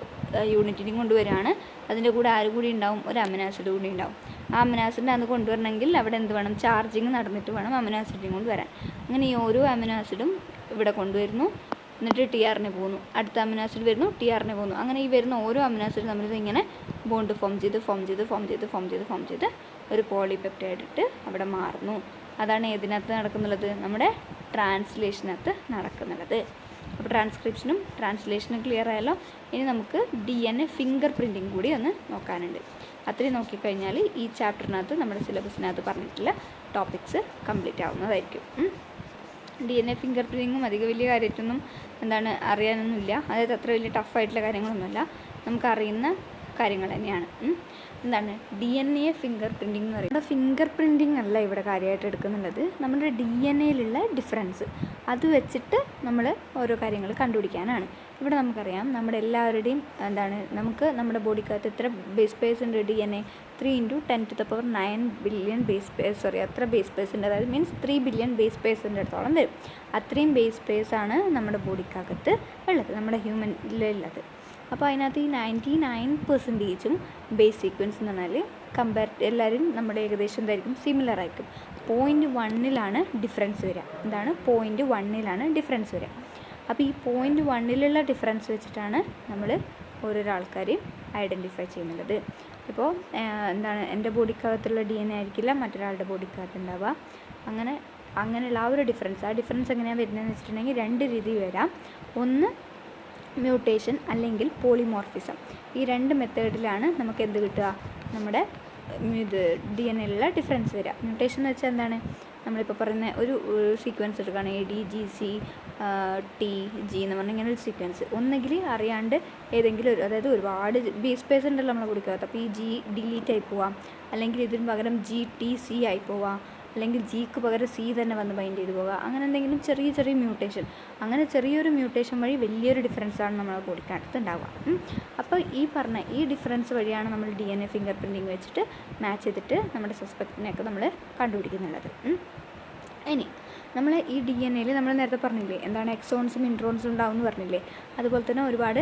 യൂണിറ്റിനും കൊണ്ടുവരികയാണ്. അതിൻ്റെ കൂടെ ആര് കൂടി ഉണ്ടാവും, ഒരു അമിനോ ആസിഡ് കൂടി ഉണ്ടാവും. ആ അമിനോ ആസിഡിനെ അത് കൊണ്ടുവരണമെങ്കിൽ അവിടെ എന്ത് വേണം, ചാർജിങ് നടന്നിട്ട് വേണം അമിനോ ആസിഡിനെ കൊണ്ടുവരാൻ. അങ്ങനെ ഈ ഓരോ അമിനോ ആസിഡും ഇവിടെ കൊണ്ടുവരുന്നു, എന്നിട്ട് tRNA പോകുന്നു. അടുത്ത അമിനോ ആസിഡ് വരുന്നു, tRNA പോകുന്നു. അങ്ങനെ ഈ വരുന്ന ഓരോ അമിനോ ആസിഡ് തമ്മിൽ ഇങ്ങനെ ബോണ്ട് ഫോം ചെയ്ത് ഒരു പോളിപെപ്റ്റൈഡ് ഇട്ട് അവിടെ മാറുന്നു. അതാണ് ഏതിനകത്ത് നടക്കുന്നുള്ളത്, നമ്മുടെ ട്രാൻസ്ലേഷനകത്ത് നടക്കുന്നുള്ളത്. അപ്പോൾ ട്രാൻസ്ക്രിപ്ഷനും ട്രാൻസ്ലേഷനും ക്ലിയർ ആയല്ലോ. ഇനി നമുക്ക് DNA ഫിംഗർ പ്രിൻറ്റിങ് കൂടി ഒന്ന് നോക്കാനുണ്ട്. അത്രയും നോക്കിക്കഴിഞ്ഞാൽ ഈ ചാപ്റ്ററിനകത്ത് നമ്മുടെ സിലബസിനകത്ത് പറഞ്ഞിട്ടുള്ള ടോപ്പിക്സ് കംപ്ലീറ്റ് ആവുന്നതായിരിക്കും. DNA ഫിംഗർ പ്രിൻറ്റിങ്ങും അധികം വലിയ കാര്യമായിട്ടൊന്നും അറിയാനൊന്നുമില്ല. അതായത് അത്ര വലിയ ടഫായിട്ടുള്ള കാര്യങ്ങളൊന്നുമല്ല, നമുക്കറിയുന്ന കാര്യങ്ങൾ തന്നെയാണ്. എന്താണ് DNA ഫിംഗർ പ്രിൻറ്റിംഗ് എന്ന് പറയുന്നത്, ഫിംഗർ പ്രിൻറ്റിംഗ് അല്ല ഇവിടെ കാര്യമായിട്ട് എടുക്കുന്നുള്ളത്, നമ്മുടെ DNAയിലുള്ള ഡിഫറൻസ് അത് വെച്ചിട്ട് നമ്മൾ ഓരോ കാര്യങ്ങൾ കണ്ടുപിടിക്കാനാണ്. ഇവിടെ നമുക്കറിയാം നമ്മുടെ എല്ലാവരുടെയും നമുക്ക് നമ്മുടെ ബോഡിക്കകത്ത് എത്ര ബേസ് പേഴ്സ് ഉണ്ട്, DNA 3 × 10⁹ ബില്യൺ അത്ര ബേസ് പേഴ്സ് ഉണ്ട്. അതായത് മീൻസ് 3 ബില്യൺ ബേസ് പേഴ്സിൻ്റെ അടുത്തോളം വരും. അത്രയും ബേസ് പേഴ്സാണ് നമ്മുടെ ബോഡിക്കകത്ത് ഉള്ളത്, നമ്മുടെ ഹ്യൂമനിലുള്ളത്. അപ്പോൾ അതിനകത്ത് ഈ 99% ബേസ് സീക്വൻസ് എന്ന് പറഞ്ഞാൽ എല്ലാവരും നമ്മുടെ ഏകദേശം എന്തായിരിക്കും, സിമിലർ ആയിരിക്കും. 0.1 ഡിഫറൻസ് വരിക. 0.1 ഡിഫറൻസ് വരിക. അപ്പോൾ ഈ 0.1 ഡിഫറൻസ് വെച്ചിട്ടാണ് നമ്മൾ ഓരോരോ ആൾക്കാരെയും ഐഡൻറ്റിഫൈ ചെയ്യുന്നത്. ഇപ്പോൾ എൻ്റെ ബോഡിക്കകത്തുള്ള DNA ആയിരിക്കില്ല മറ്റൊരാളുടെ ബോഡിക്കകത്ത് ഉണ്ടാവുക. അങ്ങനെയുള്ള ആ ഒരു ഡിഫറൻസ്, ആ ഡിഫറൻസ് എങ്ങനെയാണ് വരുന്നതെന്ന് വെച്ചിട്ടുണ്ടെങ്കിൽ 2 രീതി വരാം. ഒന്ന് മ്യൂട്ടേഷൻ അല്ലെങ്കിൽ പോളിമോർഫിസം. ഈ 2 മെത്തേഡിലാണ് നമുക്ക് എന്ത് കിട്ടുക, നമ്മുടെ DNAയിലുള്ള ഡിഫറൻസ് വരിക. മ്യൂട്ടേഷൻ എന്ന് വെച്ചാൽ എന്താണ്, നമ്മളിപ്പോൾ പറയുന്ന ഒരു സീക്വൻസ് എടുക്കുകയാണ്, ADGC-T-G എന്ന് പറഞ്ഞാൽ ഇങ്ങനെ ഒരു സീക്വൻസ്. ഒന്നെങ്കിൽ അറിയാണ്ട് ഏതെങ്കിലും ഒരു, അതായത് ഒരുപാട് ബേസ് പേഴ്സ് ഉണ്ടല്ലോ നമ്മളെ കൊടുക്കാത്ത, അപ്പോൾ ഈ G ഡിലീറ്റ് ആയി പോവാം, അല്ലെങ്കിൽ ഇതിന് പകരം GTC ആയി പോവാം, അല്ലെങ്കിൽ ജിക്ക് പകരം C തന്നെ വന്ന് ബൈൻഡ് ചെയ്ത് പോകുക. അങ്ങനെ എന്തെങ്കിലും ചെറിയ മ്യൂട്ടേഷൻ, അങ്ങനെ ചെറിയൊരു മ്യൂട്ടേഷൻ വഴി വലിയൊരു ഡിഫറൻസാണ് നമ്മളെ ബോഡിക്കകത്ത് ഉണ്ടാവുക. അപ്പോൾ ഈ ഡിഫറൻസ് വഴിയാണ് നമ്മൾ DNA ഫിംഗർ പ്രിൻറ്റിങ് വെച്ചിട്ട് മാച്ച് ചെയ്തിട്ട് നമ്മുടെ സസ്പെക്റ്റിനെയൊക്കെ നമ്മൾ കണ്ടുപിടിക്കുന്നുള്ളത്. ഇനി നമ്മൾ ഈ DNAയിൽ നമ്മൾ നേരത്തെ പറഞ്ഞില്ലേ, എക്സോൺസും ഇൻട്രോൺസും ഉണ്ടാവും എന്ന് പറഞ്ഞില്ലേ, അതുപോലെ തന്നെ ഒരുപാട്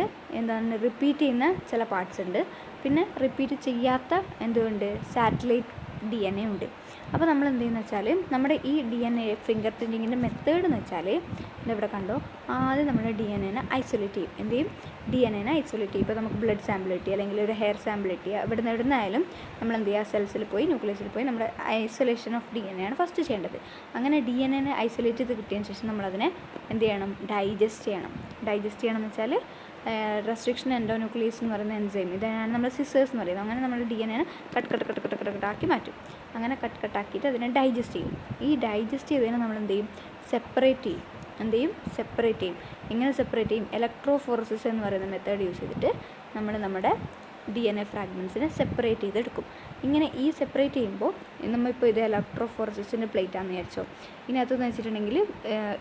റിപ്പീറ്റ് ചെയ്യുന്ന ചില പാർട്സ് ഉണ്ട്, പിന്നെ റിപ്പീറ്റ് ചെയ്യാത്ത എന്തുകൊണ്ട് സാറ്റലൈറ്റ് DNA ഉണ്ട്. അപ്പോൾ നമ്മൾ എന്ത് ചെയ്യുന്നത് വെച്ചാൽ, നമ്മുടെ ഈ DNA ഫിംഗർ പ്രിൻറ്റിങ്ങിൻ്റെ മെത്തേഡ് എന്ന് വെച്ചാൽ ഇതിവിടെ കണ്ടോ, ആദ്യം നമ്മൾ DNAനെ ഐസൊലേറ്റ് ചെയ്യും. എന്ത് ചെയ്യും, DNAനെ ഐസൊലേറ്റ് ചെയ്യും. ഇപ്പോൾ നമുക്ക് ബ്ലഡ് സാമ്പിൾ കിട്ടി, അല്ലെങ്കിൽ ഒരു ഹെയർ സാമ്പിൾ കിട്ടി, എവിടുന്നായാലും നമ്മൾ എന്ത് ചെയ്യുക, സെൽസിൽ പോയി ന്യൂക്ലിയസിൽ പോയി നമ്മുടെ ഐസൊലേഷൻ ഓഫ് DNA ആണ് ഫസ്റ്റ് ചെയ്യേണ്ടത്. അങ്ങനെ DNAനെ ഐസൊലേറ്റ് ചെയ്ത് കിട്ടിയതിന് ശേഷം നമ്മളതിനെ എന്ത് ചെയ്യണം, ഡൈജസ്റ്റ് ചെയ്യണം എന്ന് വെച്ചാൽ റെസ്ട്രിക്ഷൻ എൻഡോന്യൂക്ലിയസ് എന്ന് പറയുന്ന എൻസൈം, ഇതാണ് നമ്മൾ സിസേഴ്സ് എന്ന് പറയുന്നത്. അങ്ങനെ നമ്മൾ DNAനെ കട്ടാക്കി മാറ്റും. അങ്ങനെ കട്ടാക്കിയിട്ട് അതിനെ ഡൈജസ്റ്റ് ചെയ്യും. ഈ ഡൈജസ്റ്റ് ചെയ്തതിനെ നമ്മൾ എന്ത് ചെയ്യും, സെപ്പറേറ്റ് ചെയ്യും. എങ്ങനെ സെപ്പറേറ്റ് ചെയ്യും, ഇലക്ട്രോഫോറസിസ് എന്ന് പറയുന്ന മെത്തേഡ് യൂസ് ചെയ്തിട്ട് നമ്മൾ നമ്മുടെ DNA ഫ്രാഗ്മെൻറ്റ്സിനെ സെപ്പറേറ്റ് ചെയ്തെടുക്കും. ഇങ്ങനെ ഈ സെപ്പറേറ്റ് ചെയ്യുമ്പോൾ നമ്മളിപ്പോൾ ഇത് ഇലക്ട്രോഫോറസിസിൻ്റെ പ്ലേറ്റ് ആണെന്ന് വിചാരിച്ചോ. ഇതിനകത്തെന്ന് വെച്ചിട്ടുണ്ടെങ്കിൽ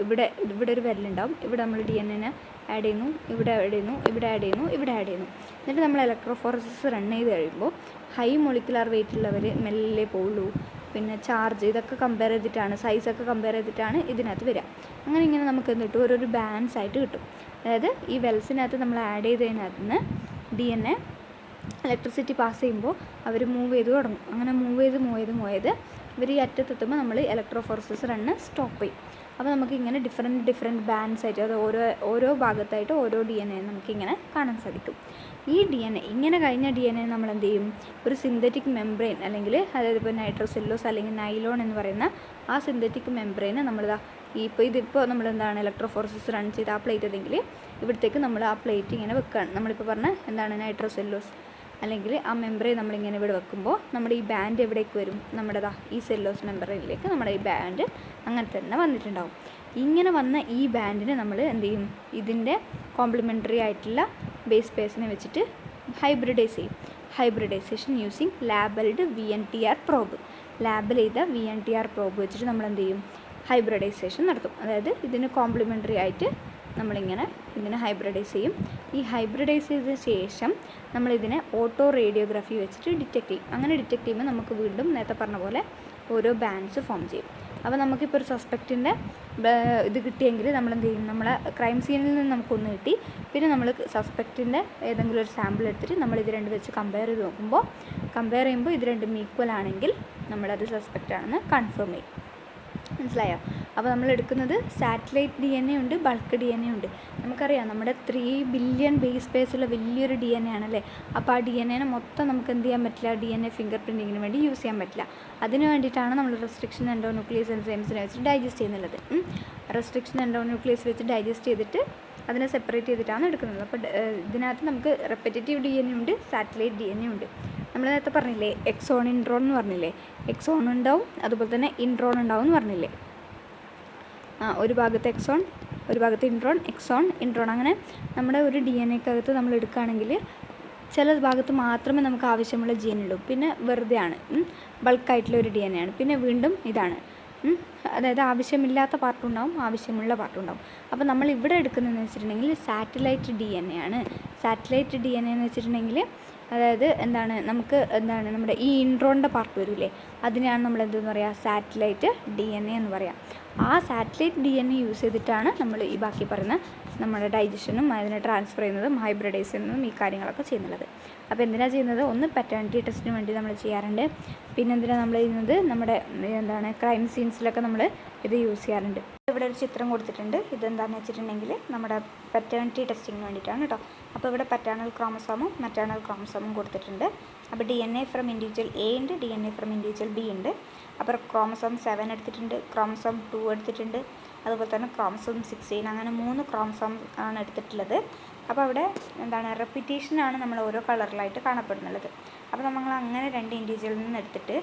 ഇവിടെ ഒരു വിരലുണ്ടാവും, ഇവിടെ നമ്മൾ DNAനെ ആഡ് ചെയ്യുന്നു, ഇവിടെ ആഡ് ചെയ്യുന്നു, ഇവിടെ ആഡ് ചെയ്യുന്നു, ഇവിടെ ആഡ് ചെയ്യുന്നു. എന്നിട്ട് നമ്മൾ ഇലക്ട്രോഫോറസിസ് റൺ ചെയ്ത് കഴിയുമ്പോൾ ഹൈ മോളിക്കുലാർ വെയിറ്റ് ഉള്ളവർ മെല്ലെ പോവുള്ളൂ. പിന്നെ ചാർജ് ഇതൊക്കെ കമ്പയർ ചെയ്തിട്ടാണ്, സൈസൊക്കെ കമ്പയർ ചെയ്തിട്ടാണ് ഇതിനകത്ത് വരിക. അങ്ങനെ ഇങ്ങനെ നമുക്ക് എന്തിട്ട് ഓരോരോ ബാൻഡ്സ് ആയിട്ട് കിട്ടും. അതായത് ഈ വെൽസിനകത്ത് നമ്മൾ ആഡ് ചെയ്തതിനകത്ത് നിന്ന് DNA ഇലക്ട്രിസിറ്റി പാസ് ചെയ്യുമ്പോൾ അവർ മൂവ് ചെയ്ത് തുടങ്ങും. അങ്ങനെ മൂവ് ചെയ്ത് ഇവർ ഈ അറ്റത്തെത്തുമ്പോൾ നമ്മൾ ഇലക്ട്രോഫോറസിസ് റണ്ണ് സ്റ്റോപ്പ് ചെയ്യും. അപ്പോൾ നമുക്കിങ്ങനെ ഡിഫറെൻറ്റ് ബാൻഡ്സ് ആയിട്ട്, അത് ഓരോ ഭാഗത്തായിട്ട് ഓരോ DNA നമുക്കിങ്ങനെ കാണാൻ സാധിക്കും. ഈ DNA ഇങ്ങനെ കഴിഞ്ഞ DNA നമ്മൾ എന്ത് ചെയ്യും, ഒരു സിന്തറ്റിക് മെംബ്രെയിൻ അല്ലെങ്കിൽ അതായത് ഇപ്പോൾ നൈട്രോസെല്ലോസ് അല്ലെങ്കിൽ നൈലോൺ എന്ന് പറയുന്ന ആ സിന്തറ്റിക് മെംബ്രെയിന് നമ്മളിതാ ഇതിപ്പോൾ നമ്മളെന്താണ് ഇലക്ട്രോഫോറസിസ് റൺ ചെയ്ത് ആ പ്ലേറ്റ് ഏതെങ്കിൽ ഇവിടത്തേക്ക് നമ്മൾ ആ പ്ലേറ്റ് ഇങ്ങനെ വെക്കുകയാണ്. നമ്മളിപ്പോൾ പറഞ്ഞ എന്താണ് നൈട്രോസെല്ലോസ് അല്ലെങ്കിൽ ആ മെംബ്രെയിൻ നമ്മളിങ്ങനെ ഇവിടെ വെക്കുമ്പോൾ നമ്മുടെ ഈ ബാൻഡ് എവിടേക്ക് വരും, നമ്മുടെ ഈ സെല്ലോസ് മെംബ്രെയിനിലേക്ക് നമ്മുടെ ഈ ബാൻഡ് അങ്ങനെ തന്നെ വന്നിട്ടുണ്ടാവും. ഇങ്ങനെ വന്ന ഈ ബാൻഡിനെ നമ്മൾ എന്ത് ചെയ്യും, ഇതിൻ്റെ കോംപ്ലിമെൻ്ററി ആയിട്ടുള്ള ബേസ് പേസിനെ വെച്ചിട്ട് ഹൈബ്രിഡൈസ് ചെയ്യും. Hybridisation using labelled VNTR probe. ലാബിൽ ചെയ്ത VNTR പ്രോബ് വെച്ചിട്ട് നമ്മൾ എന്ത് ചെയ്യും, ഹൈബ്രിഡൈസേഷൻ നടത്തും. അതായത് ഇതിന് കോംപ്ലിമെൻ്ററി ആയിട്ട് നമ്മളിങ്ങനെ ഇതിനെ ഹൈബ്രിഡൈസ് ചെയ്യും. ഈ ഹൈബ്രിഡൈസ് ചെയ്ത ശേഷം നമ്മളിതിനെ ഓട്ടോ റേഡിയോഗ്രാഫി വെച്ചിട്ട് ഡിറ്റക്ട് ചെയ്യും. അങ്ങനെ ഡിറ്റക്ട് ചെയ്യുമ്പോൾ നമുക്ക് വീണ്ടും നേരത്തെ പറഞ്ഞ പോലെ ഓരോ ബാൻഡ്സ് ഫോം ചെയ്യും. അപ്പോൾ നമുക്കിപ്പോൾ ഒരു സസ്പെക്റ്റിൻ്റെ ഇത് കിട്ടിയെങ്കിൽ നമ്മളെന്ത് ചെയ്യും, നമ്മളെ ക്രൈം സീനിൽ നിന്ന് നമുക്കൊന്ന് കിട്ടി, പിന്നെ നമ്മൾ സസ്പെക്റ്റിൻ്റെ ഏതെങ്കിലും ഒരു സാമ്പിൾ എടുത്തിട്ട് നമ്മൾ ഇത് രണ്ട് വെച്ച് കമ്പയർ ചെയ്യുമ്പോൾ ഇത് രണ്ടും ഈക്വൽ ആണെങ്കിൽ നമ്മളത് സസ്പെക്റ്റ് ആണെന്ന് കൺഫേം ചെയ്യും. മനസ്സിലായോ? അപ്പോൾ നമ്മൾ എടുക്കുന്നത് സാറ്റലൈറ്റ് DNA ഉണ്ട്, ബൾക്ക് DNA ഉണ്ട്. നമുക്കറിയാം നമ്മുടെ 3 ബില്യൺ ബേസ് പേസുള്ള വലിയൊരു DNA ആണല്ലേ. അപ്പോൾ ആ DNA മൊത്തം നമുക്ക് എന്ത് ചെയ്യാൻ പറ്റില്ല, DNA ഫിംഗർ പ്രിൻറ്റിങ്ങിന് വേണ്ടി യൂസ് ചെയ്യാൻ പറ്റില്ല. അതിന് വേണ്ടിയിട്ടാണ് നമ്മൾ റെസ്ട്രിക്ഷൻ എൻഡോന്യൂക്ലിയസ് എൻസൈംസിനെ വെച്ചിട്ട് ഡൈജസ്റ്റ് ചെയ്യുന്നുള്ളത്. റെസ്ട്രിക്ഷൻ എൻഡോന്യൂക്ലിയസ് വെച്ച് ഡൈജസ്റ്റ് ചെയ്തിട്ട് അതിനെ സെപ്പറേറ്റ് ചെയ്തിട്ടാണ് എടുക്കുന്നത്. അപ്പോൾ ഇതിനകത്ത് നമുക്ക് റെപ്പറ്റേറ്റീവ് DNA ഉണ്ട്, സാറ്റലൈറ്റ് DNA ഉണ്ട്. നമ്മൾ നേരത്തെ പറഞ്ഞില്ലേ എക്സോൺ ഇൻട്രോൺ എന്ന് പറഞ്ഞില്ലേ, എക്സോൺ ഉണ്ടാവും, അതുപോലെ തന്നെ ഇൻട്രോൺ ഉണ്ടാവും എന്ന് പറഞ്ഞില്ലേ. ഒരു ഭാഗത്ത് എക്സോൺ, ഒരു ഭാഗത്ത് ഇൻട്രോൺ, എക്സോൺ ഇൻട്രോൺ. അങ്ങനെ നമ്മുടെ ഒരു DNAക്കകത്ത് നമ്മൾ എടുക്കുകയാണെങ്കിൽ ചില ഭാഗത്ത് മാത്രമേ നമുക്ക് ആവശ്യമുള്ള ജീനുള്ളൂ, പിന്നെ വെറുതെ ആണ്, ബൾക്കായിട്ടുള്ള ഒരു DNA ആണ്. പിന്നെ വീണ്ടും ഇതാണ്, അതായത് ആവശ്യമില്ലാത്ത പാർട്ടുണ്ടാവും, ആവശ്യമുള്ള പാർട്ടുണ്ടാവും. അപ്പോൾ നമ്മൾ ഇവിടെ എടുക്കുന്നതെന്ന് വെച്ചിട്ടുണ്ടെങ്കിൽ സാറ്റലൈറ്റ് DNA ആണ്. സാറ്റലൈറ്റ് DNA എന്ന് വെച്ചിട്ടുണ്ടെങ്കിൽ അതായത് എന്താണ്, നമുക്ക് എന്താണ് നമ്മുടെ ഈ ഇൻട്രോണിൻ്റെ പാർട്ട് വരില്ലേ, അതിനെയാണ് നമ്മൾ എന്തെന്ന് പറയുക, സാറ്റലൈറ്റ് DNA എന്ന് പറയാം. ആ സാറ്റലൈറ്റ് DNA യൂസ് ചെയ്തിട്ടാണ് നമ്മൾ ഈ ബാക്കി പറയുന്ന നമ്മുടെ ഡൈജഷനും അതിനെ ട്രാൻസ്ഫർ ചെയ്യുന്നതും ഹൈബ്രിഡൈസ് ചെയ്യുന്നതും ഈ കാര്യങ്ങളൊക്കെ ചെയ്യുന്നത്. അപ്പോൾ എന്തിനാണ് ചെയ്യുന്നത്, ഒന്ന് പാറ്റേണിറ്റി ടെസ്റ്റിന് വേണ്ടി നമ്മൾ ചെയ്യാറുണ്ട്, പിന്നെ എന്തിനാണ് നമ്മൾ ചെയ്യുന്നത്, നമ്മുടെ എന്താണ് ക്രൈം സീൻസിലൊക്കെ നമ്മൾ ഇത് യൂസ് ചെയ്യാറുണ്ട്. ഇവിടെ ഒരു ചിത്രം കൊടുത്തിട്ടുണ്ട്. ഇതെന്താണെന്ന് വെച്ചിട്ടുണ്ടെങ്കിൽ നമ്മുടെ പാറ്റേണിറ്റി ടെസ്റ്റിങ്ങിന് വേണ്ടിയിട്ടാണ് കേട്ടോ. അപ്പോൾ ഇവിടെ പറ്റേണൽ ക്രോമസോമും മെറ്റേണൽ ക്രോമസോമും കൊടുത്തിട്ടുണ്ട്. അപ്പോൾ DNA ഫ്രം ഇൻഡിവിജ്വൽ A ഉണ്ട്, DNA ഫ്രം ഇൻഡിവിജ്വൽ B ഉണ്ട്. അപ്പോൾ ക്രോമസോം 7 എടുത്തിട്ടുണ്ട്, ക്രോമസോം 2 എടുത്തിട്ടുണ്ട്, അതുപോലെ തന്നെ ക്രോമസോം 16, അങ്ങനെ 3 ക്രോമസോം ആണ് എടുത്തിട്ടുള്ളത്. അപ്പോൾ അവിടെ എന്താണ് റെപ്പിറ്റേഷനാണ് നമ്മൾ ഓരോ കളറിലായിട്ട് കാണപ്പെടുന്നുള്ളത്. അപ്പോൾ നമ്മൾ അങ്ങനെ 2 ഇൻഡിവിജ്വലിൽ നിന്ന് എടുത്തിട്ട്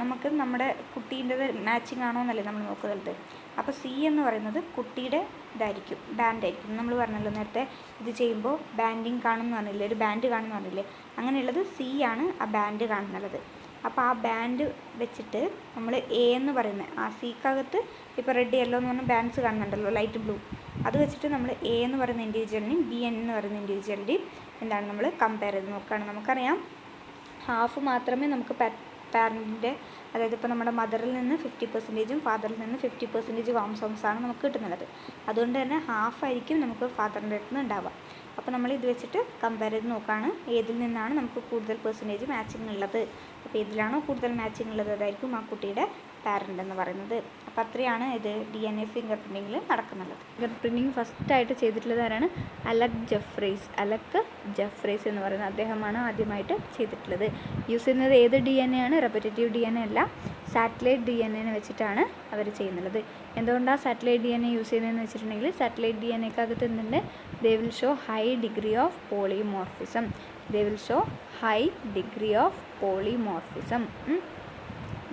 നമുക്ക് നമ്മുടെ കുട്ടീൻ്റെത് മാച്ചിങ് ആണോ എന്നല്ലേ നമ്മൾ നോക്കുന്നത്. അപ്പോൾ C എന്ന് പറയുന്നത് കുട്ടിയുടെ ഇതായിരിക്കും, ബാൻഡായിരിക്കും. നമ്മൾ പറഞ്ഞല്ലോ നേരത്തെ ഇത് ചെയ്യുമ്പോൾ ബാൻഡിങ് കാണുമെന്ന് പറഞ്ഞില്ലേ, ഒരു ബാൻഡ് കാണുമെന്ന് പറഞ്ഞില്ലേ, അങ്ങനെയുള്ളത് C ആണ് ആ ബാൻഡ് കാണുന്നുള്ളത്. അപ്പോൾ ആ ബാൻഡ് വെച്ചിട്ട് നമ്മൾ A എന്ന് പറയുന്നത് ആ സിക്കകത്ത് ഇപ്പോൾ റെഡ് യെല്ലോ എന്ന് പറഞ്ഞ ബാൻഡ്സ് കാണുന്നുണ്ടല്ലോ, ലൈറ്റ് ബ്ലൂ, അത് വെച്ചിട്ട് നമ്മൾ A എന്ന് പറയുന്ന ഇൻഡിവിജ്വലിനെയും B എന്ന് പറയുന്ന ഇൻഡിവിജ്വലിൻ്റെയും എന്താണ് നമ്മൾ കമ്പയർ ചെയ്ത് നോക്കുകയാണ്. നമുക്കറിയാം ഹാഫ് മാത്രമേ നമുക്ക് പാരൻറ്റിൻ്റെ, അതായത് ഇപ്പോൾ നമ്മുടെ മദറിൽ നിന്ന് 50%ഉം ഫാദറിൽ നിന്ന് 50% ക്രോമസോംസാണ് നമുക്ക് കിട്ടുന്നത്. അതുകൊണ്ട് തന്നെ ഹാഫായിരിക്കും നമുക്ക് ഫാദറിൻ്റെ അടുത്ത് നിന്ന് ഉണ്ടാവുക. അപ്പോൾ നമ്മൾ ഇത് വെച്ചിട്ട് കമ്പയർ ചെയ്ത് നോക്കുകയാണ് ഏതിൽ നിന്നാണ് നമുക്ക് കൂടുതൽ പെർസെൻറ്റേജ് മാച്ചിങ് ഉള്ളത്. അപ്പോൾ ഏതിലാണോ കൂടുതൽ മാച്ചിങ് ഉള്ളത് അതായിരിക്കും ആ കുട്ടിയുടെ പാരൻ്റ് എന്ന് പറയുന്നത്. അപ്പോൾ അത്രയാണ് ഇത് DNA ഫിംഗർ പ്രിൻറ്റിങ്ങിൽ നടക്കുന്നത്. ഫിംഗർ പ്രിൻറ്റിങ് ഫസ്റ്റായിട്ട് ചെയ്തിട്ടുള്ളത് ആരാണ്, അലക് ജെഫ്രീസ് എന്ന് പറയുന്ന അദ്ദേഹമാണ് ആദ്യമായിട്ട് ചെയ്തിട്ടുള്ളത്. യൂസ് ചെയ്യുന്നത് ഏത് DNA ആണ്, റെപ്പറ്റേറ്റീവ് DNA അല്ല, സാറ്റലൈറ്റ് DNA വെച്ചിട്ടാണ് അവർ ചെയ്യുന്നത്. എന്തുകൊണ്ടാണ് സാറ്റലൈറ്റ് DNA യൂസ് ചെയ്യുന്നതെന്ന് വെച്ചിട്ടുണ്ടെങ്കിൽ സാറ്റലൈറ്റ് DNAക്കകത്ത് എന്തുണ്ട്, they will show high degree of polymorphism.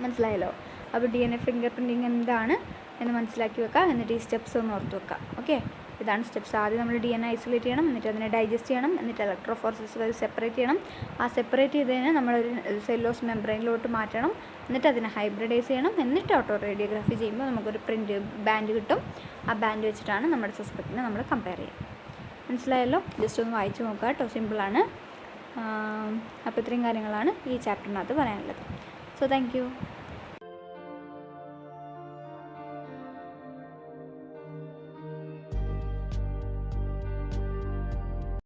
മനസ്സിലായല്ലോ? അപ്പോൾ DNA ഫിംഗർ പ്രിൻറ്റിങ് എന്താണ് എന്ന് മനസ്സിലാക്കി വെക്കുക, എന്നിട്ട് ഈ സ്റ്റെപ്സ് ഒന്ന് ഓർത്ത് വെക്കുക. ഓക്കെ, ഇതാണ് സ്റ്റെപ്സ്. ആദ്യം നമ്മൾ DNA ഐസൊലേറ്റ് ചെയ്യണം, എന്നിട്ട് അതിനെ ഡൈജസ്റ്റ് ചെയ്യണം, എന്നിട്ട് ഇലക്ട്രോഫോറസിസ് വഴി സെപ്പറേറ്റ് ചെയ്യണം. ആ സെപ്പറേറ്റ് ചെയ്തതിനെ നമ്മളൊരു സെല്ലോസ് മെംബ്രെയിനിലോട്ട് മാറ്റണം, എന്നിട്ട് അതിനെ ഹൈബ്രിഡൈസ് ചെയ്യണം, എന്നിട്ട് ഓട്ടോ റേഡിയോഗ്രാഫി ചെയ്യുമ്പോൾ നമുക്കൊരു പ്രിൻറ്റ് ബാൻഡ് കിട്ടും. ആ ബാൻഡ് വെച്ചിട്ടാണ് നമ്മുടെ സസ്പെക്റ്റിനെ നമ്മൾ കമ്പയർ ചെയ്യുക. മനസ്സിലായല്ലോ? ജസ്റ്റ് ഒന്ന് വായിച്ച് നോക്കുക കേട്ടോ, സിമ്പിളാണ്. അപ്പോൾ ഇത്രയും കാര്യങ്ങളാണ് ഈ ചാപ്റ്ററിനകത്ത് പറയാനുള്ളത്. So thank you.